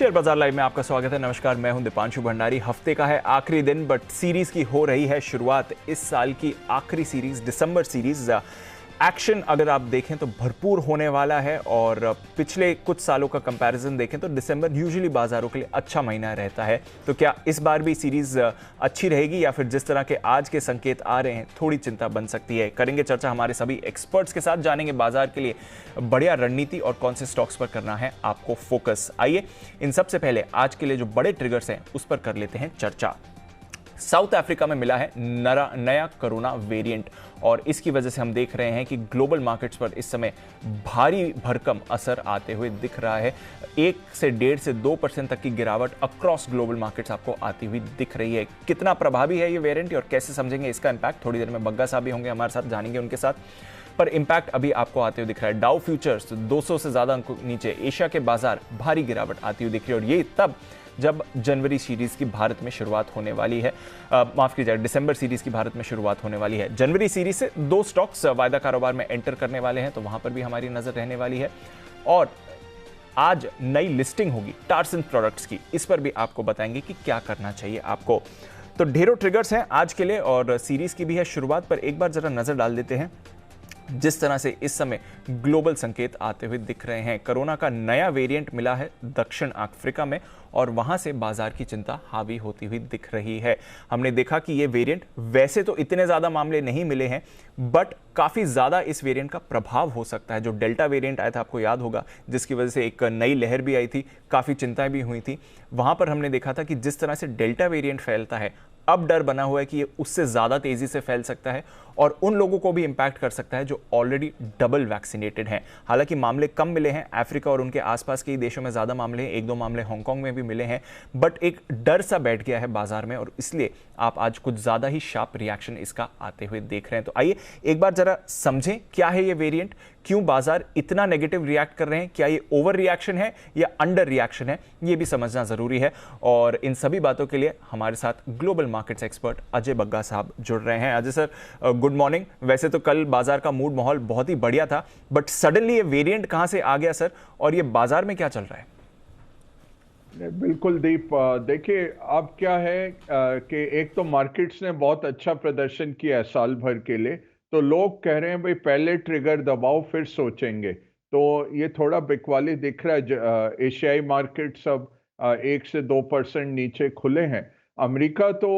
Share बाजार live में आपका स्वागत है। नमस्कार, मैं हूं दीपांशु भंडारी। हफ्ते का है आखिरी दिन, बट सीरीज की हो रही है शुरुआत। इस साल की आखिरी सीरीज, दिसंबर सीरीज। एक्शन अगर आप देखें तो भरपूर होने वाला है, और पिछले कुछ सालों का कंपैरिजन देखें तो दिसंबर यूजुअली बाजारों के लिए अच्छा महीना रहता है। तो क्या इस बार भी सीरीज अच्छी रहेगी, या फिर जिस तरह के आज के संकेत आ रहे हैं थोड़ी चिंता बन सकती है? करेंगे चर्चा हमारे सभी एक्सपर्ट्स के साथ, जानेंगे बाजार के लिए बढ़िया रणनीति और कौन से स्टॉक्स पर करना है आपको फोकस। आइए इन सबसे पहले आज के लिए जो बड़े ट्रिगर्स हैं उस पर कर लेते हैं चर्चा। साउथ अफ्रीका में मिला है नया कोरोना वेरिएंट, और इसकी वजह से हम देख रहे हैं कि ग्लोबल मार्केट्स पर इस समय भारी भरकम असर आते हुए दिख रहा है। 1 से 1.5 से 2% तक की गिरावट अक्रॉस ग्लोबल मार्केट्स आपको आती हुई दिख रही है। कितना प्रभावी है ये वेरिएंट और कैसे समझेंगे इसका इंपैक्ट? थोड़ी देर में बग्गा साहब भी होंगे हमारे साथ, जानेंगे उनके साथ। पर इंपैक्ट अभी आपको आते हुए दिख रहा है। डाउ फ्यूचर्स 200 से ज्यादा अंक नीचे, एशिया के बाजार भारी गिरावट आती हुई दिख रही है, और ये तब जब जनवरी सीरीज की भारत में शुरुआत होने वाली है। माफ कीजिएगा, दिसंबर सीरीज की भारत में शुरुआत होने वाली है। जनवरी सीरीज से 2 स्टॉक्स वायदा कारोबार में एंटर करने वाले हैं, तो वहां पर भी हमारी नजर रहने वाली है। और आज नई लिस्टिंग होगी टारसन प्रोडक्ट्स की, इस पर भी आपको बताएंगे कि क्या करना चाहिए आपको। तो ढेरों ट्रिगर्स हैं आज के लिए, और सीरीज की भी है शुरुआत। पर एक बार जरा नजर डाल देते हैं जिस तरह से इस समय ग्लोबल संकेत आते हुए दिख रहे हैं। कोरोना का नया वेरिएंट मिला है दक्षिण अफ्रीका में, और वहां से बाजार की चिंता हावी होती हुई दिख रही है। हमने देखा कि ये वेरिएंट, वैसे तो इतने ज्यादा मामले नहीं मिले हैं, बट काफी ज्यादा इस वेरिएंट का प्रभाव हो सकता है। जो डेल्टा वेरिएंट आया था, आपको याद होगा, जिसकी वजह से एक नई लहर भी आई थी, काफी चिंताएं भी हुई थी। वहां पर हमने देखा था कि जिस तरह से डेल्टा वेरिएंट फैलता है, अब डर बना हुआ है कि ये उससे ज्यादा तेजी से फैल सकता है, और उन लोगों को भी इंपैक्ट कर सकता है जो ऑलरेडी डबल वैक्सीनेटेड हैं। हालांकि मामले कम मिले हैं, अफ्रीका और उनके आसपास के देशों में ज्यादा मामले हैं, 1-2 मामले हांगकांग में भी मिले हैं, बट एक डर सा बैठ गया है बाजार में, और इसलिए आप आज कुछ ज्यादा ही शार्प रिएक्शन इसका आते हुए देख रहे हैं। तो आइए एक बार जरा समझें क्या है ये वेरिएंट, क्यों बाजार इतना नेगेटिव रिएक्ट कर रहे हैं, क्या ये ओवर रिएक्शन है या अंडर रिएक्शन है, ये भी समझना जरूरी है। और इन सभी बातों के लिए हमारे साथ global markets expert Ajay Bagga साहब जुड़ रहे हैं। Ajay sir, good morning. वैसे तो कल बाजार का मूड माहौल बहुत ही बढ़िया था, बट सडनली ये वेरिएंट कहां से आ गया सर, और ये बाजार में क्या चल रहा है? बिल्कुल दीप, देखिए अब क्या है कि एक तो मार्केट्स ने बहुत अच्छा प्रदर्शन किया है साल भर के लिए, तो लोग कह रहे हैं भाई पहले ट्रिगर दबाओ फिर सोचेंगे। तो ये थोड़ा बिकवाली दिख रहा है। एशियाई मार्केट सब 1 से 2% नीचे खुले हैं। अमेरिका तो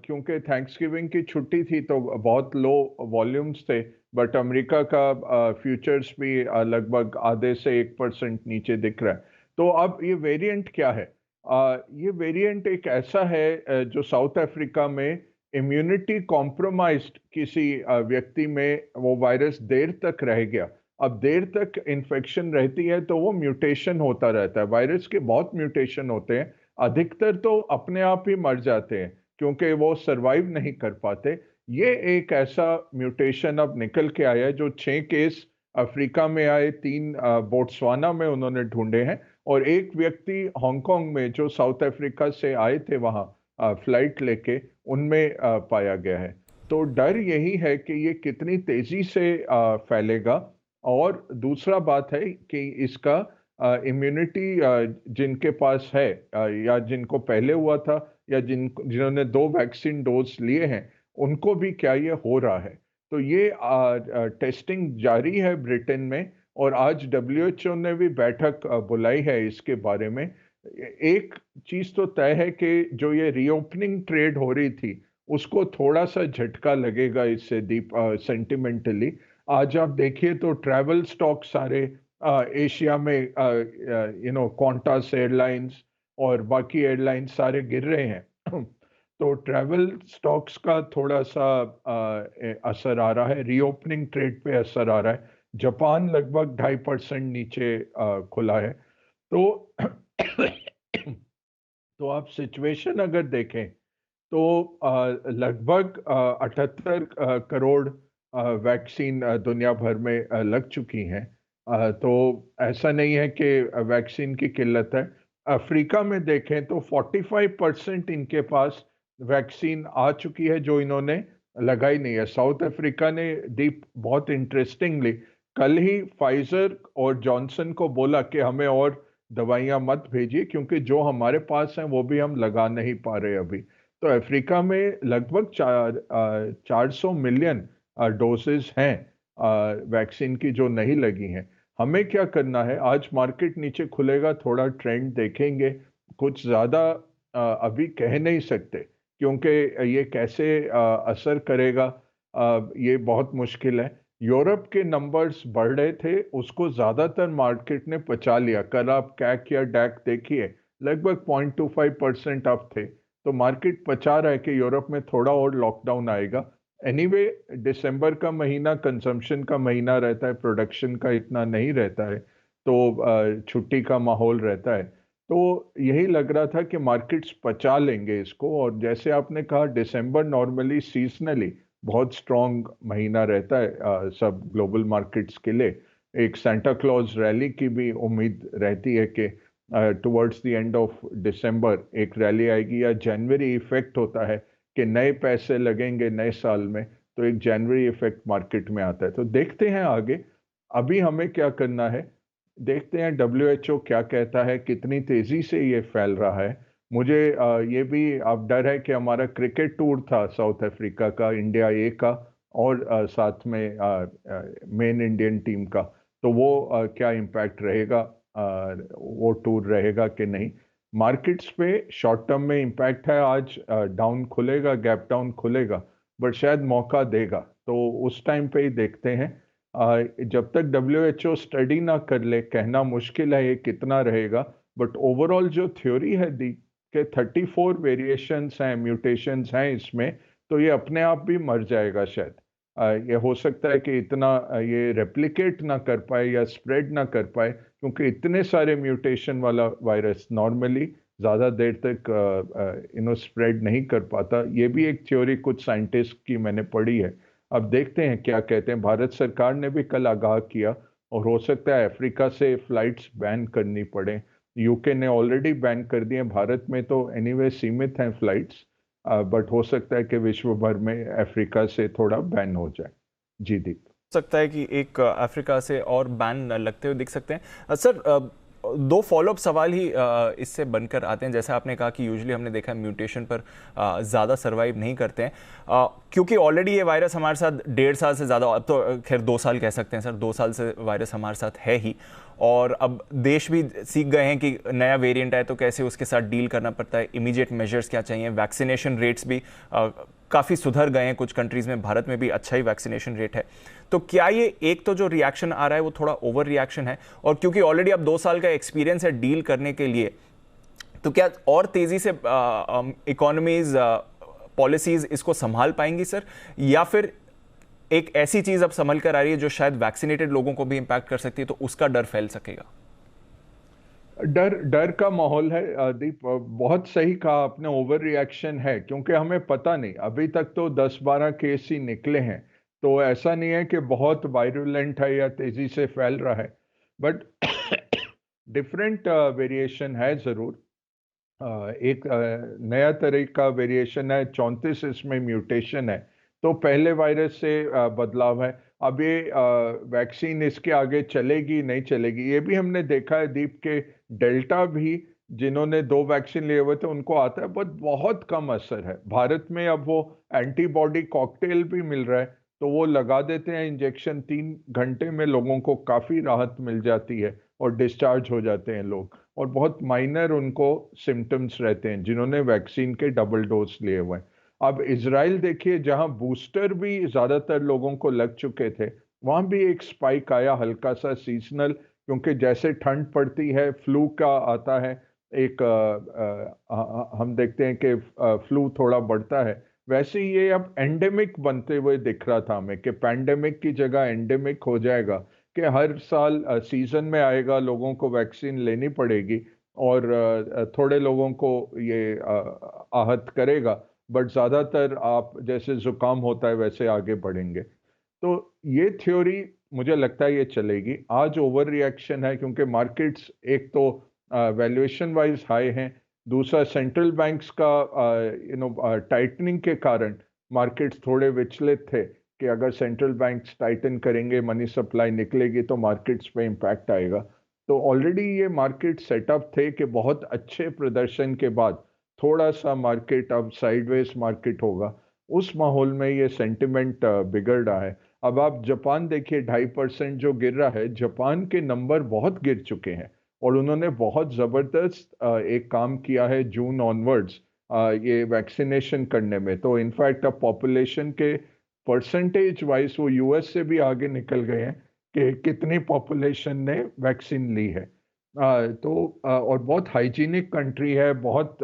क्योंकि थैंक्सगिविंग की छुट्टी थी तो बहुत लो वॉल्यूम्स थे, बट अमेरिका का फ्यूचर्स भी लगभग आधे से 1% नीचे दिख रहा है। तो अब ये वेरिएंट क्या है? ये वेरिएंट एक ऐसा है जो साउथ अफ्रीका में इम्यूनिटी कॉम्प्रोमाइज्ड किसी व्यक्ति में वो वायरस देर तक रह गया। अब देर तक इन्फेक्शन रहती है तो वो म्यूटेशन होता रहता है। वायरस के बहुत म्यूटेशन होते हैं, अधिकतर तो अपने आप ही मर जाते हैं क्योंकि वो सरवाइव नहीं कर पाते। ये एक ऐसा म्यूटेशन अब निकल के आया है, जो 6 केस अफ्रीका में आए, 3 बोट्सवाना में उन्होंने ढूंढे हैं, और एक व्यक्ति हांगकांग में जो साउथ अफ्रीका से आए थे वहां फ्लाइट लेके, उनमें पाया गया है। तो डर यही है कि ये कितनी तेजी से फैलेगा, और दूसरा बात है कि इसका इम्यूनिटी जिनके पास है या जिनको पहले हुआ था या जिन्होंने 2 वैक्सीन डोज लिए हैं, उनको भी क्या ये हो रहा है। तो ये टेस्टिंग जारी है ब्रिटेन में, और आज डब्ल्यूएचओ ने भी बैठक बुलाई है इसके बारे में। एक चीज तो तय है कि जो ये रीओपनिंग ट्रेड हो रही थी उसको थोड़ा सा झटका लगेगा इससे दीप, सेंटिमेंटली। आज आप देखिए तो ट्रैवल स्टॉक सारे एशिया में, क्वांटास एयरलाइंस और बाकी एयरलाइंस सारे गिर रहे हैं। तो ट्रैवल स्टॉक्स का थोड़ा सा असर आ रहा है, रीओपनिंग ट्रेड पे असर आ रहा है। जापान लगभग 2.5% नीचे खुला है। तो तो आप सिचुएशन अगर देखें तो लगभग 78 करोड़ वैक्सीन दुनिया भर में लग चुकी हैं। तो ऐसा नहीं है कि वैक्सीन की किल्लत है। अफ्रीका में देखें तो 45% इनके पास वैक्सीन आ चुकी है जो इन्होंने लगाई नहीं है। साउथ अफ्रीका ने दीप बहुत इंटरेस्टिंगली कल ही फाइजर और जॉनसन को बोला कि हमें और दवाइयाँ मत भेजिए, क्योंकि जो हमारे पास हैं वो भी हम लगा नहीं पा रहे अभी। तो अफ्रीका में लगभग 400 मिलियन डोसेस हैं वैक्सीन की जो नहीं लगी हैं। हमें क्या करना है, आज मार्केट नीचे खुलेगा, थोड़ा ट्रेंड देखेंगे, कुछ ज़्यादा अभी कह नहीं सकते, क्योंकि ये कैसे असर करेगा ये बहुत मुश्किल है। यूरोप के नंबर्स बढ़ रहे थे, उसको ज़्यादातर मार्केट ने पचा लिया। कल आप कैक या डैक देखिए, लगभग 0.25% अप थे। तो मार्केट पचा रहा है कि यूरोप में थोड़ा और लॉकडाउन आएगा। एनीवे दिसंबर का महीना कंजम्पशन का महीना रहता है, प्रोडक्शन का इतना नहीं रहता है, तो छुट्टी का माहौल रहता है। तो यही लग रहा था कि मार्केट्स पचा लेंगे इसको। और जैसे आपने कहा, दिसंबर नॉर्मली सीजनली बहुत स्ट्रॉन्ग महीना रहता है सब ग्लोबल मार्केट्स के लिए। एक सेंटा क्लॉज रैली की भी उम्मीद रहती है कि towards the end of December एक रैली आएगी, या जनवरी इफेक्ट होता है कि नए पैसे लगेंगे नए साल में, तो एक जनवरी इफेक्ट मार्केट में आता है। तो देखते हैं आगे। अभी हमें क्या करना है, देखते हैं डब्ल्यूएचओ क्या कहता है, कितनी तेजी से ये फैल रहा है। मुझे ये भी अब डर है कि हमारा क्रिकेट टूर था साउथ अफ्रीका का, इंडिया ए का, और साथ में मेन इंडियन टीम का, तो वो क्या इम्पैक्ट रहेगा, वो टूर रहेगा कि नहीं। मार्केट्स पे शॉर्ट टर्म में इम्पैक्ट है। आज डाउन खुलेगा, गैप डाउन खुलेगा, बट शायद मौका देगा, तो उस टाइम पे ही देखते हैं। जब तक डब्ल्यूएचओ स्टडी ना कर ले, कहना मुश्किल है ये कितना रहेगा। बट ओवरऑल जो थ्योरी है दी के 34 वेरिएशंस हैं, म्यूटेशंस हैं इसमें, तो ये अपने आप भी मर जाएगा शायद। ये हो सकता है कि इतना ये रेप्लिकेट ना कर पाए या स्प्रेड ना कर पाए, क्योंकि इतने सारे म्यूटेशन वाला वायरस नॉर्मली ज़्यादा देर तक स्प्रेड नहीं कर पाता। ये भी एक थ्योरी कुछ साइंटिस्ट की मैंने पढ़ी है। अब देखते हैं क्या कहते हैं। भारत सरकार ने भी कल आगाह किया, और हो सकता है अफ्रीका से फ्लाइट्स बैन करनी पड़े। यूके ने ऑलरेडी बैन कर दिए, भारत में तो एनीवे सीमित हैं फ्लाइट्स, बट हो सकता है कि विश्व भर में अफ्रीका से थोड़ा बैन हो जाए। जी दीप। सकता है कि एक अफ्रीका से और बैन लगते हुए दिख सकते हैं। सर, दो फॉलोअप सवाल ही इससे बनकर आते हैं। जैसे आपने कहा कि यूजुअली हमने देखा है म्यूटेशन पर ज़्यादा सर्वाइव नहीं करते हैं, क्योंकि ऑलरेडी ये वायरस हमारे साथ 1.5 साल से ज़्यादा, अब तो खैर 2 साल कह सकते हैं सर, 2 साल से वायरस हमारे साथ है ही। और अब देश भी सीख गए हैं कि नया वेरिएंट आए तो कैसे उसके साथ डील करना पड़ता है, इमीडिएट मेजर्स क्या चाहिए। वैक्सीनेशन रेट्स भी काफ़ी सुधर गए हैं कुछ कंट्रीज़ में, भारत में भी अच्छा ही वैक्सीनेशन रेट है। तो क्या ये एक तो जो रिएक्शन आ रहा है वो थोड़ा ओवर रिएक्शन है, और क्योंकि ऑलरेडी अब 2 साल का एक्सपीरियंस है डील करने के लिए, तो क्या और तेज़ी से इकोनॉमीज पॉलिसीज़ इसको संभाल पाएंगी सर, या फिर एक ऐसी चीज़ अब संभल कर आ रही है जो शायद वैक्सीनेटेड लोगों को भी इम्पैक्ट कर सकती है, तो उसका डर फैल सकेगा? डर डर का माहौल है दीप। बहुत सही कहा आपने, ओवर रिएक्शन है, क्योंकि हमें पता नहीं, अभी तक तो 10-12 केस ही निकले हैं। तो ऐसा नहीं है कि बहुत वायरुलेंट है या तेजी से फैल रहा है, बट डिफरेंट वेरिएशन है जरूर। एक नया तरह का वेरिएशन है, 34 इसमें म्यूटेशन है, तो पहले वायरस से बदलाव है। अब ये वैक्सीन इसके आगे चलेगी नहीं चलेगी, ये भी हमने देखा है दीप के। डेल्टा भी जिन्होंने 2 वैक्सीन लिए हुए थे उनको आता है, बट बहुत कम असर है। भारत में अब वो एंटीबॉडी कॉकटेल भी मिल रहा है, तो वो लगा देते हैं इंजेक्शन, 3 घंटे में लोगों को काफ़ी राहत मिल जाती है और डिस्चार्ज हो जाते हैं लोग। और बहुत माइनर उनको सिम्टम्स रहते हैं जिन्होंने वैक्सीन के डबल डोज लिए हुए हैं। अब इजराइल देखिए, जहां बूस्टर भी ज्यादातर लोगों को लग चुके थे, वहां भी एक स्पाइक आया, हल्का सा सीजनल, क्योंकि जैसे ठंड पड़ती है फ्लू का आता है एक हम देखते हैं कि फ्लू थोड़ा बढ़ता है, वैसे ही ये अब एंडेमिक बनते हुए दिख रहा था हमें कि पैंडेमिक की जगह एंडेमिक हो जाएगा, कि हर साल सीजन में आएगा, लोगों को वैक्सीन लेनी पड़ेगी, और थोड़े लोगों को ये आहत करेगा, बट ज़्यादातर आप जैसे जुकाम होता है वैसे आगे बढ़ेंगे। तो ये थ्योरी मुझे लगता है ये चलेगी। आज ओवर रिएक्शन है, क्योंकि मार्केट्स एक तो वैल्यूएशन वाइज हाई हैं, दूसरा सेंट्रल बैंक्स का टाइटनिंग के कारण मार्केट्स थोड़े विचलित थे कि अगर सेंट्रल बैंक्स टाइटन करेंगे, मनी सप्लाई निकलेगी, तो मार्केट्स पे इम्पैक्ट आएगा। तो ऑलरेडी ये मार्केट सेटअप थे कि बहुत अच्छे प्रदर्शन के बाद थोड़ा सा मार्केट अब साइडवेज मार्केट होगा, उस माहौल में ये सेंटिमेंट बिगड़ रहा है। अब आप जापान देखिए, 2.5% जो गिर रहा है, जापान के नंबर बहुत गिर चुके हैं और उन्होंने बहुत ज़बरदस्त एक काम किया है जून ऑनवर्ड्स ये वैक्सीनेशन करने में। तो इनफैक्ट अब पॉपुलेशन के परसेंटेज वाइज वो यूएस से भी आगे निकल गए हैं कि कितनी पॉपुलेशन ने वैक्सीन ली है। और बहुत हाइजीनिक कंट्री है, बहुत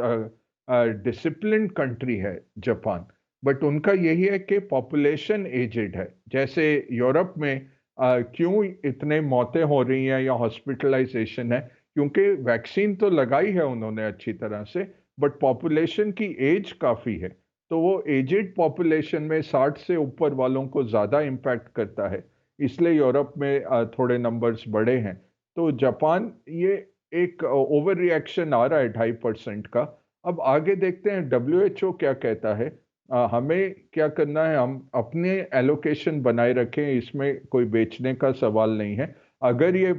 डिसिप्लिन कंट्री है जापान। बट उनका यही है कि पॉपुलेशन एजेड है। जैसे यूरोप में क्यों इतने मौतें हो रही हैं या हॉस्पिटलाइजेशन है, क्योंकि वैक्सीन तो लगाई है उन्होंने अच्छी तरह से, बट पॉपुलेशन की एज काफ़ी है। तो वो एजेड पॉपुलेशन में 60 से ऊपर वालों को ज़्यादा इम्पैक्ट करता है, इसलिए यूरोप में थोड़े नंबर्स बड़े हैं। तो जापान ये एक ओवर रिएक्शन आ रहा है 2.5% का। अब आगे देखते हैं WHO क्या कहता है। हमें क्या करना है, हम अपने एलोकेशन बनाए रखें, इसमें कोई बेचने का सवाल नहीं है। अगर ये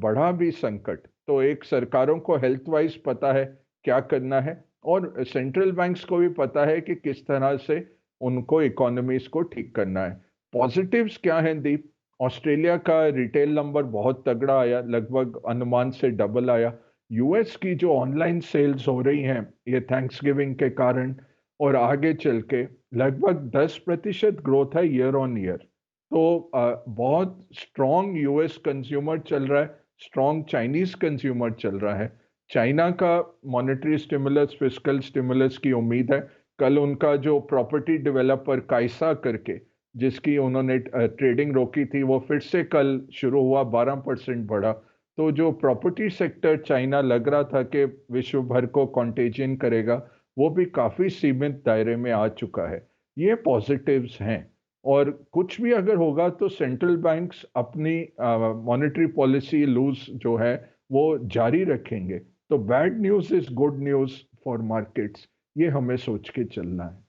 बढ़ा भी संकट, तो एक सरकारों को हेल्थ वाइज पता है क्या करना है और सेंट्रल बैंक्स को भी पता है कि किस तरह से उनको इकोनॉमीज को ठीक करना है। पॉजिटिव्स क्या हैं दीप? ऑस्ट्रेलिया का रिटेल नंबर बहुत तगड़ा आया, लगभग अनुमान से डबल आया। यूएस की जो ऑनलाइन सेल्स हो रही हैं ये थैंक्सगिविंग के कारण और आगे चल के लगभग 10% ग्रोथ है ईयर ऑन ईयर। तो बहुत स्ट्रॉन्ग यूएस कंज्यूमर चल रहा है, स्ट्रॉन्ग चाइनीज कंज्यूमर चल रहा है। चाइना का मॉनेटरी स्टिमुलस, फिस्कल स्टिमुलस की उम्मीद है। कल उनका जो प्रॉपर्टी डेवलपर काइसा करके, जिसकी उन्होंने ट्रेडिंग रोकी थी, वो फिर से कल शुरू हुआ, 12% बढ़ा। तो जो प्रॉपर्टी सेक्टर चाइना लग रहा था कि विश्व भर को कॉन्टेजियन करेगा, वो भी काफ़ी सीमित दायरे में आ चुका है। ये पॉजिटिव्स हैं। और कुछ भी अगर होगा तो सेंट्रल बैंक्स अपनी मॉनेटरी पॉलिसी लूज जो है वो जारी रखेंगे। तो bad news is good news for markets, ये हमें सोच के चलना है।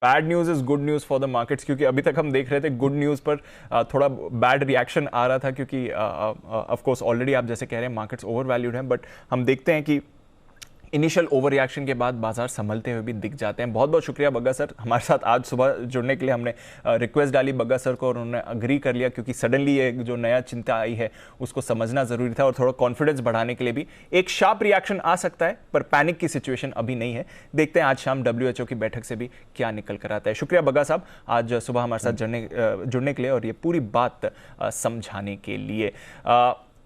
Bad news is good news for the markets, क्योंकि अभी तक हम देख रहे थे गुड न्यूज़ पर थोड़ा बैड रिएक्शन आ रहा था, क्योंकि ऑफ कोर्स ऑलरेडी आप जैसे कह रहे हैं मार्केट्स ओवर वैल्यूड हैं, बट हम देखते हैं कि इनिशियल ओवर रिएक्शन के बाद बाजार संभलते हुए भी दिख जाते हैं। बहुत बहुत शुक्रिया बग्गा सर, हमारे साथ आज सुबह जुड़ने के लिए। हमने रिक्वेस्ट डाली बग्गा सर को और उन्होंने अग्री कर लिया, क्योंकि सडनली ये जो नया चिंता आई है उसको समझना ज़रूरी था और थोड़ा कॉन्फिडेंस बढ़ाने के लिए भी। एक शार्प रिएक्शन आ सकता है पर पैनिक की सिचुएशन अभी नहीं है। देखते हैं आज शाम WHO की बैठक से भी क्या निकल कर आता है। शुक्रिया बग्गा साहब आज सुबह हमारे साथ जुड़ने के लिए और ये पूरी बात समझाने के लिए।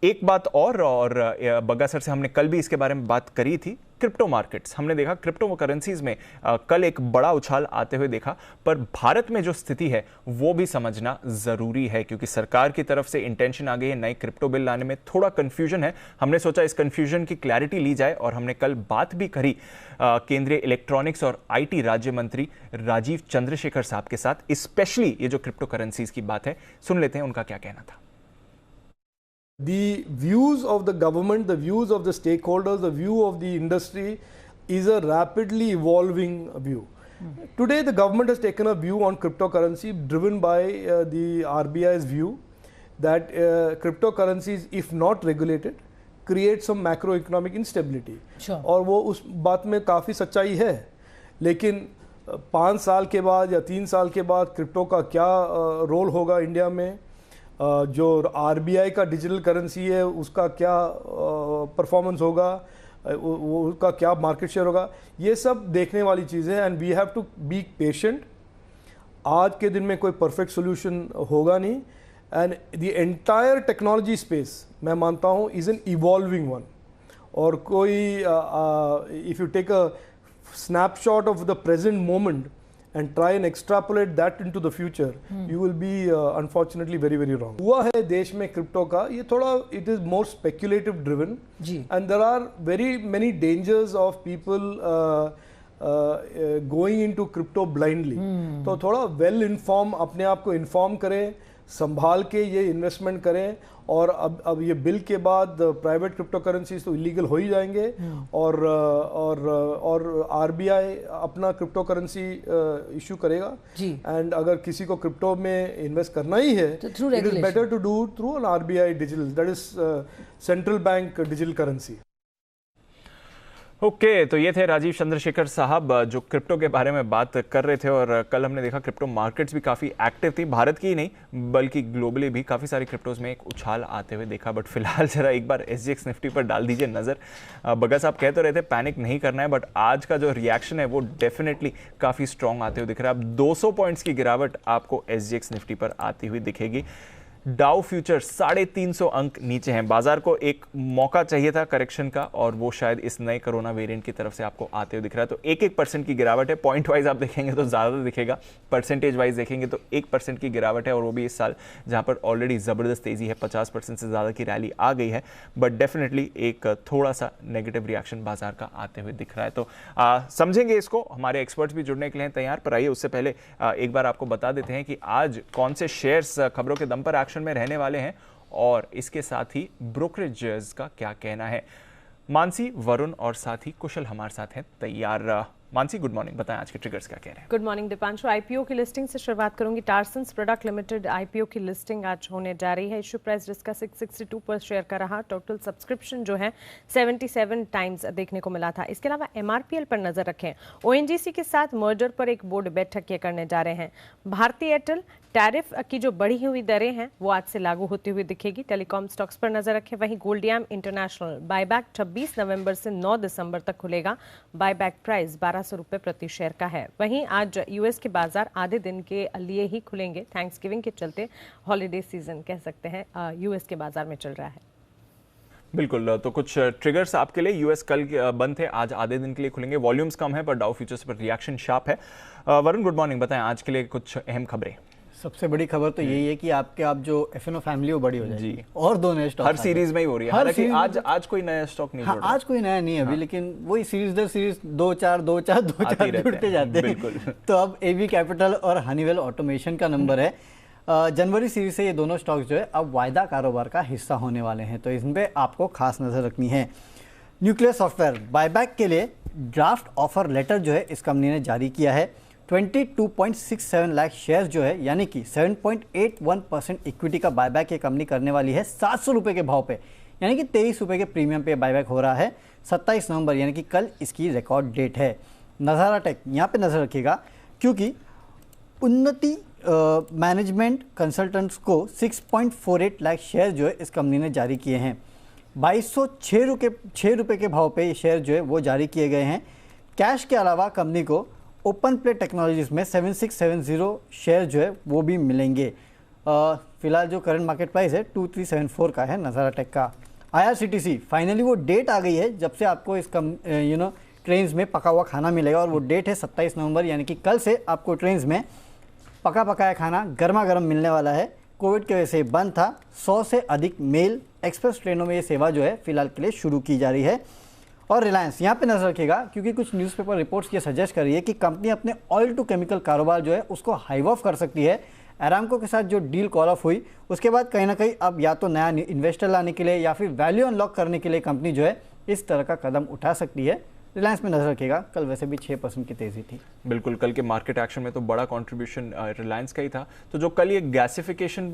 एक बात और बग्गा सर से हमने कल भी इसके बारे में बात करी थी, क्रिप्टो मार्केट्स। हमने देखा क्रिप्टो करेंसीज में कल एक बड़ा उछाल आते हुए देखा, पर भारत में जो स्थिति है वो भी समझना जरूरी है, क्योंकि सरकार की तरफ से इंटेंशन आ गई है नए क्रिप्टो बिल लाने में। थोड़ा कंफ्यूजन है, हमने सोचा इस कंफ्यूजन की क्लैरिटी ली जाए और हमने कल बात भी करी केंद्रीय इलेक्ट्रॉनिक्स और IT राज्य मंत्री राजीव चंद्रशेखर साहब के साथ, स्पेशली ये जो क्रिप्टो करेंसीज की बात है। सुन लेते हैं उनका क्या कहना था। The views of the government, the views of the stakeholders, the view of the industry is a rapidly evolving view. Today the government has taken a view on cryptocurrency driven by the RBI's view that cryptocurrencies, if not regulated, create some macroeconomic instability. Sure. और वो उस बात में काफ़ी सच्चाई है, लेकिन 5 साल के बाद या 3 साल के बाद क्रिप्टो का क्या रोल होगा इंडिया में, जो RBI का डिजिटल करेंसी है उसका क्या परफॉर्मेंस होगा, उसका क्या मार्केट शेयर होगा, ये सब देखने वाली चीज़ें हैं। And we have to be patient. आज के दिन में कोई परफेक्ट सोल्यूशन होगा नहीं। And the entire technology space मैं मानता हूँ इज़ एन इवॉल्विंग वन। और कोई if you take a snapshot of the present moment and try and extrapolate that into the future, you will be unfortunately very very wrong. हुआ है देश में crypto का, ये थोड़ा it is more speculative driven and there are very many dangers of people going into crypto blindly. तो थोड़ा well informed, अपने आप को inform करें, संभाल के ये इन्वेस्टमेंट करें। और अब ये बिल के बाद प्राइवेट क्रिप्टो करेंसीज तो इलीगल हो ही जाएंगे, और आरबीआई अपना क्रिप्टो करेंसी इशू करेगा जी। एंड अगर किसी को क्रिप्टो में इन्वेस्ट करना ही है तो it is better to do through an RBI digital, that is central bank digital currency. Okay, तो ये थे राजीव चंद्रशेखर साहब जो क्रिप्टो के बारे में बात कर रहे थे। और कल हमने देखा क्रिप्टो मार्केट्स भी काफ़ी एक्टिव थी, भारत की ही नहीं बल्कि ग्लोबली भी काफ़ी सारी क्रिप्टोज में एक उछाल आते हुए देखा। बट फिलहाल जरा एक बार SGX निफ्टी पर डाल दीजिए नज़र। बगा साहब कह तो रहे थे पैनिक नहीं करना है, बट आज का जो रिएक्शन है वो डेफिनेटली काफ़ी स्ट्रॉन्ग आते हुए दिख रहा है। अब 200 पॉइंट्स की गिरावट आपको SGX निफ्टी पर आती हुई दिखेगी। डाउ फ्यूचर 350 अंक नीचे हैं। बाजार को एक मौका चाहिए था करेक्शन का, और वो शायद इस नए कोरोना वेरिएंट की तरफ से आपको आते हुए दिख रहा है। तो 1% की गिरावट है। पॉइंट वाइज आप देखेंगे तो ज़्यादा दिखेगा, परसेंटेज वाइज देखेंगे तो 1% की गिरावट है, और वो भी इस साल जहां पर ऑलरेडी ज़बरदस्त तेज़ी है, 50% से ज़्यादा की रैली आ गई है। बट डेफिनेटली एक थोड़ा सा नेगेटिव रिएक्शन बाजार का आते हुए दिख रहा है। तो समझेंगे इसको। हमारे एक्सपर्ट्स भी जुड़ने के लिए तैयार, पर आइए उससे पहले एक बार आपको बता देते हैं कि आज कौन से शेयर्स खबरों के दम पर में रहने वाले हैं, और इसके साथ ही ब्रोकरेजेस का क्या कहना है। मानसी, वरुण और साथ ही कुशल हमारे साथ हैं तैयार। मानसी, गुड मॉर्निंग, बताएं आज के ट्रिगर्स क्या कह रहे हैं। Good morning Deepanshu. आईपीओ की लिस्टिंग से शुरुआत करूंगी। टार्सन्स प्रोडक्ट लिमिटेड आईपीओ की लिस्टिंग आज होने जा रही है। इशू प्राइस जिसका 662 पर शेयर का रहा। टोटल सब्सक्रिप्शन जो है 77 टाइम्स देखने को मिला था। इसके अलावा एमआरपीएल पर नजर रखें। ओएनजीसी के साथ मर्जर पर एक बोर्ड बैठक ये करने जा रहे हैं। भारती एयरटेल टैरिफ की जो बढ़ी हुई दरें हैं वो आज से लागू होती हुई दिखेगी। टेलीकॉम स्टॉक्स पर नजर रखें। वहीं गोल्डियाम इंटरनेशनल बायबैक 26 नवंबर से 9 दिसंबर तक खुलेगा। बायबैक प्राइस 1200 रुपए प्रति शेयर का है। वहीं आज यूएस के बाजार आधे दिन के लिए ही खुलेंगे। थैंक्सगिविंग के चलते हॉलीडे सीजन कह सकते हैं यूएस के बाजार में चल रहा है। बिल्कुल, तो कुछ ट्रिगर्स आपके लिए। यूएस कल बंद थे, आज आधे दिन के लिए खुलेंगे। वॉल्यूम्स कम है पर डाउ फ्यूचर्स पर रिएक्शन शार्प है। वरुण, गुड मॉर्निंग, बताएं आज के लिए कुछ अहम खबरें। सबसे बड़ी खबर तो यही है कि आप जो एफएनओ फैमिली वो बड़ी हो जाएगी और दो नए स्टॉक हर सीरीज में ही हो रही है। हालांकि आज कोई नया स्टॉक नहीं, हाँ, आज कोई नया नहीं है अभी, लेकिन वही सीरीज दर सीरीज 2-4 जुड़ते जाते हैं। तो अब एबी कैपिटल और हनीवेल ऑटोमेशन का नंबर है। जनवरी सीरीज से ये दोनों स्टॉक्स जो है अब वायदा कारोबार का हिस्सा होने वाले हैं, तो इन पर आपको खास नजर रखनी है। न्यूक्लियर सॉफ्टवेयर बायबैक के लिए ड्राफ्ट ऑफर लेटर जो है इस कंपनी ने जारी किया है। 22.67 लाख शेयर्स जो है यानी कि 7.81% इक्विटी का बायबैक ये कंपनी करने वाली है 700 रुपये के भाव पे, यानी कि 23 रुपये के प्रीमियम पे बायबैक हो रहा है। 27 नवंबर यानी कि कल इसकी रिकॉर्ड डेट है। नज़ारा टेक यहाँ पे नज़र रखिएगा, क्योंकि उन्नति मैनेजमेंट कंसल्टेंट्स को 6.48 लाख शेयर जो है इस कंपनी ने जारी किए हैं। 2206 रुपये के भाव पे ये शेयर जो है वो जारी किए गए हैं। कैश के अलावा कंपनी को ओपन प्ले टेक्नोलॉजीज में 7670 शेयर जो है वो भी मिलेंगे। फिलहाल जो करंट मार्केट प्राइस है 2374 का है नज़ारा टेक का। IRCTC फाइनली वो डेट आ गई है जब से आपको इस ट्रेन्स में पका हुआ खाना मिलेगा, और वो डेट है 27 नवंबर, यानी कि कल से आपको ट्रेन्स में पकाया खाना गर्मा गर्म मिलने वाला है। कोविड की वजह से बंद था। 100 से अधिक मेल एक्सप्रेस ट्रेनों में ये सेवा जो है फिलहाल के लिए शुरू की जा रही है। और रिलायंस यहाँ पे नजर रखिएगा, क्योंकि कुछ न्यूज़पेपर रिपोर्ट्स ये सजेस्ट कर रही है कि कंपनी अपने ऑयल टू केमिकल कारोबार जो है उसको हाइव ऑफ कर सकती है। अरामको के साथ जो डील कॉल ऑफ हुई उसके बाद कहीं ना कहीं अब या तो नया इन्वेस्टर लाने के लिए या फिर वैल्यू अनलॉक करने के लिए कंपनी जो है इस तरह का कदम उठा सकती है। रिलायंस में नजर रखिएगा, कल वैसे भी 6% की तेजी थी। बिल्कुल, कल के मार्केट एक्शन में तो बड़ा कंट्रीब्यूशन रिलायंस का ही था। तो जो कल ये गैसिफिकेशन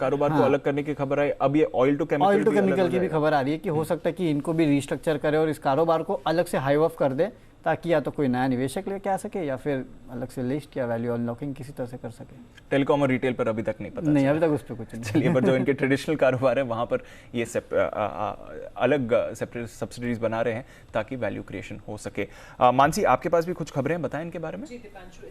कारोबार को अलग करने की खबर आई, अब ये ऑयल टू केमिकल की भी खबर आ रही है कि हो सकता है कि इनको भी रिस्ट्रक्चर करे और इस कारोबार को अलग से हाइव ऑफ कर दे, ताकि या तो कोई नया निवेशक लेके आ सके या फिर अलग से लिस्ट या वैल्यू अनलॉकिंग किसी तरह से कर सके। टेलीकॉम और रिटेल पर अभी तक नहीं पता, नहीं अभी तक उस पर कुछ नहीं। चलिए, पर जो इनके ट्रेडिशनल कारोबार है वहाँ पर ये अलग सेपरेट सब्सिडीज बना रहे हैं ताकि वैल्यू क्रिएशन हो सके। मानसी, आपके पास भी कुछ खबरें हैं, बताएं इनके बारे में।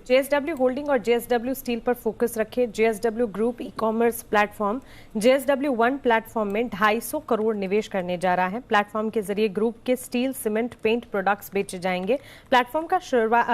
JSW होल्डिंग और JSW स्टील पर फोकस रखे। JSW group e commerce platform JSW one platform में 250 करोड़ निवेश करने जा रहा है। प्लेटफॉर्म के जरिए ग्रुप के स्टील, सीमेंट, पेंट प्रोडक्ट्स बेचे जाएंगे। प्लेटफॉर्म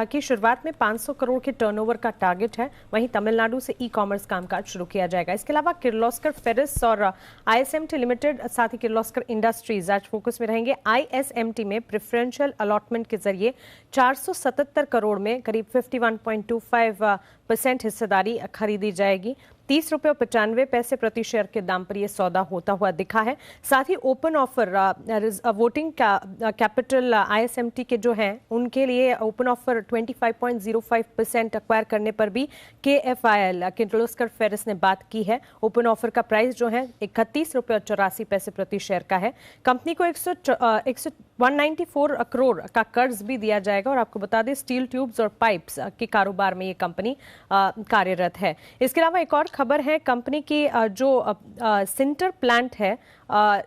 की शुरुआत में 500 करोड़ के टर्नओवर का टारगेट है। वहीं तमिलनाडु से ई कॉमर्स कामकाज शुरू किया जाएगा। इसके अलावा किर्लोस्कर फेरिस और ISMT लिमिटेड, साथ ही किर्लोस्कर इंडस्ट्रीज आज फोकस में रहेंगे। ISMT में प्रेफरेंशियल अलॉटमेंट के जरिए 477 करोड़ में करीब 51.25% हिस्सेदारी खरीदी जाएगी। ₹30.95 प्रति शेयर के दाम पर यह सौदा होता हुआ दिखा है। साथ ही open offer voting capital ISMT के जो हैं उनके लिए ओपन ऑफर 25.05% एक्वायर करने पर भी KFIL किर्लोस्कर फेरस ने बात की है। ओपन ऑफर का प्राइस जो है ₹31.84 प्रति शेयर का है। कंपनी को 194 करोड़ का कर्ज भी दिया जाएगा और आपको बता दें स्टील ट्यूब्स और पाइप्स के कारोबार में ये कंपनी कार्यरत है। इसके अलावा एक और खबर है, कंपनी की जो सिंटर प्लांट है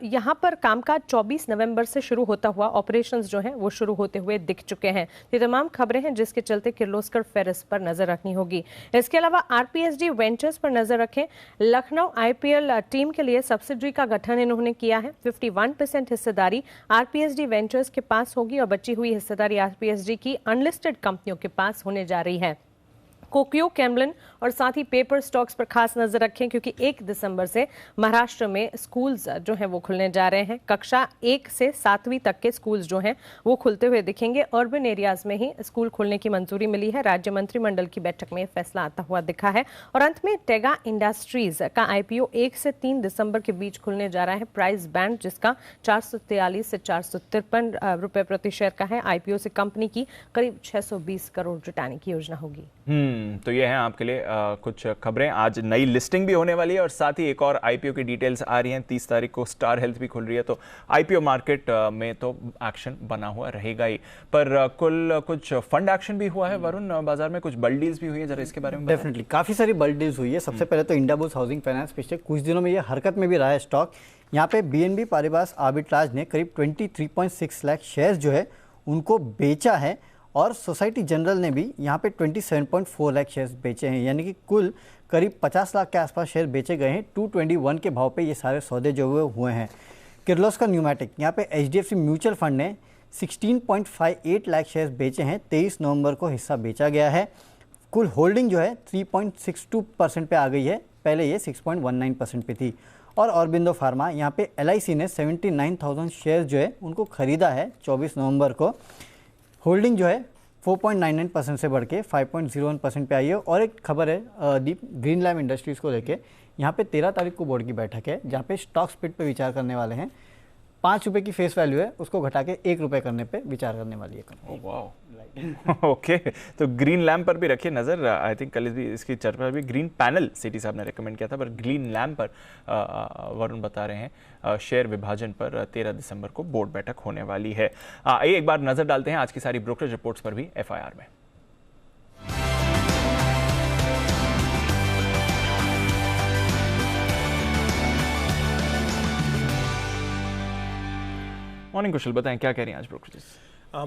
यहाँ पर कामकाज 24 नवंबर से शुरू होता हुआ ऑपरेशंस जो हैं वो शुरू होते हुए दिख चुके हैं। ये तमाम खबरें हैं जिसके चलते किर्लोस्कर फेरस पर नजर रखनी होगी। इसके अलावा RPSD वेंचर्स पर नजर रखें। लखनऊ IPL टीम के लिए सब्सिडरी का गठन इन्होंने किया है। 51% हिस्सेदारी RPSD वेंचर्स के पास होगी और बची हुई हिस्सेदारी RPSD की अनलिस्टेड कंपनियों के पास होने जा रही है। कोकियो, कैमलिन और साथ ही पेपर स्टॉक्स पर खास नजर रखें क्योंकि 1 दिसंबर से महाराष्ट्र में स्कूल्स जो हैं वो खुलने जा रहे हैं। कक्षा 1 से 7वीं तक के स्कूल्स जो हैं वो खुलते हुए दिखेंगे। अर्बन एरियाज में ही स्कूल खुलने की मंजूरी मिली है। राज्य मंत्रिमंडल की बैठक में फैसला आता हुआ दिखा है। और अंत में टेगा इंडस्ट्रीज का IPO 1 से 3 दिसंबर के बीच खुलने जा रहा है। प्राइस बैंड जिसका 443 से 453 रुपए प्रति शेयर का है। IPO से कंपनी की करीब 620 करोड़ जुटाने की योजना होगी। तो ये है आपके लिए कुछ खबरें। आज नई लिस्टिंग भी होने वाली है और साथ ही एक और IPO की डिटेल्स आ रही हैं। 30 तारीख को स्टार हेल्थ भी खुल रही है, तो IPO मार्केट में तो एक्शन बना हुआ रहेगा ही। पर कुल कुछ फंड एक्शन भी हुआ है वरुण, बाजार में कुछ बल्ड डील्स भी हुई है, जरा इसके बारे में बताएं। डेफिनेटली काफ़ी सारी बल्ड डील्स हुई है। सबसे पहले तो इंडियाबुल्स हाउसिंग फाइनेंस पिछले कुछ दिनों में ये हरकत में भी रहा है स्टॉक। यहाँ पे BNB पारिबास आर्बिट्राज ने करीब 23.6 लाख शेयर्स जो है उनको बेचा है और सोसाइटी जनरल ने भी यहाँ पे 27.4 लाख शेयर्स बेचे हैं, यानी कि कुल करीब 50 लाख के आसपास शेयर बेचे गए हैं। 221 के भाव पे ये सारे सौदे जो हुए हैं। किर्लोस्कर न्यूमैटिक, यहाँ पे HDFC म्यूचुअल फंड ने 16.58 लाख शेयर्स बेचे हैं। 23 नवंबर को हिस्सा बेचा गया है। कुल होल्डिंग जो है 3.62% पे आ गई है, पहले ये 6.19% पे थी। और ऑरबिंदो फार्मा, यहाँ पे LIC ने 79,000 शेयर्स जो है उनको खरीदा है 24 नवंबर को। होल्डिंग जो है 4.99% से बढ़ के 5.01% पे आई है। और एक खबर है दीप, ग्रीन लैम्प इंडस्ट्रीज़ को लेके, यहाँ पे 13 तारीख को बोर्ड की बैठक है जहाँ पे स्टॉक स्प्लिट पे विचार करने वाले हैं। 5 रुपये की फेस वैल्यू है, उसको घटा के 1 रुपये करने पे विचार करने वाली है कंपनी। वाह, ओके। तो ग्रीन लैम्प पर भी रखिए नजर। आई थिंक कल इसकी चर्चा भी ग्रीन पैनल सिटी साहब ने रेकमेंड किया था, पर ग्रीन लैम्प पर वरुण बता रहे हैं शेयर विभाजन पर 13 दिसंबर को बोर्ड बैठक होने वाली है। आइए एक बार नजर डालते हैं आज की सारी ब्रोकरेज रिपोर्ट्स पर भी FIR में। मॉर्निंग कुशल, बताएं क्या कह रही हैं आज ब्रोकरेजेस?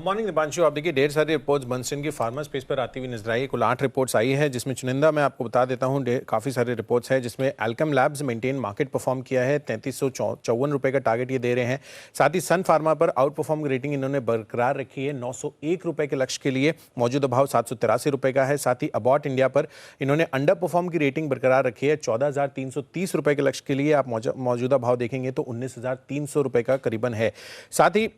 मॉर्निंग दीपांशु, आप देखिए ढेर सारी रिपोर्ट्स बर्नस्टीन की फार्मा स्पेस पर आती हुई नजर आई है। कुल 8 रिपोर्ट्स आई है जिसमें चुनिंदा मैं आपको बता देता हूँ काफ़ी सारे रिपोर्ट्स हैं जिसमें Alkem labs maintain market perform किया है, 3354 रुपये का टारगेट ये दे रहे हैं। साथ ही सन फार्मा पर आउट परफॉर्म रेटिंग इन्होंने बरकरार रखी है 901 रुपये के लक्ष्य के लिए, मौजूदा भाव 783 रुपये का है। साथ ही अबॉट इंडिया पर इन्होंने अंडर परफॉर्म की रेटिंग बरकरार रखी है 14,330 रुपये के लक्ष्य के लिए, आप मौजूदा भाव देखेंगे तो 19,300 रुपये का करीबन है। साथ ही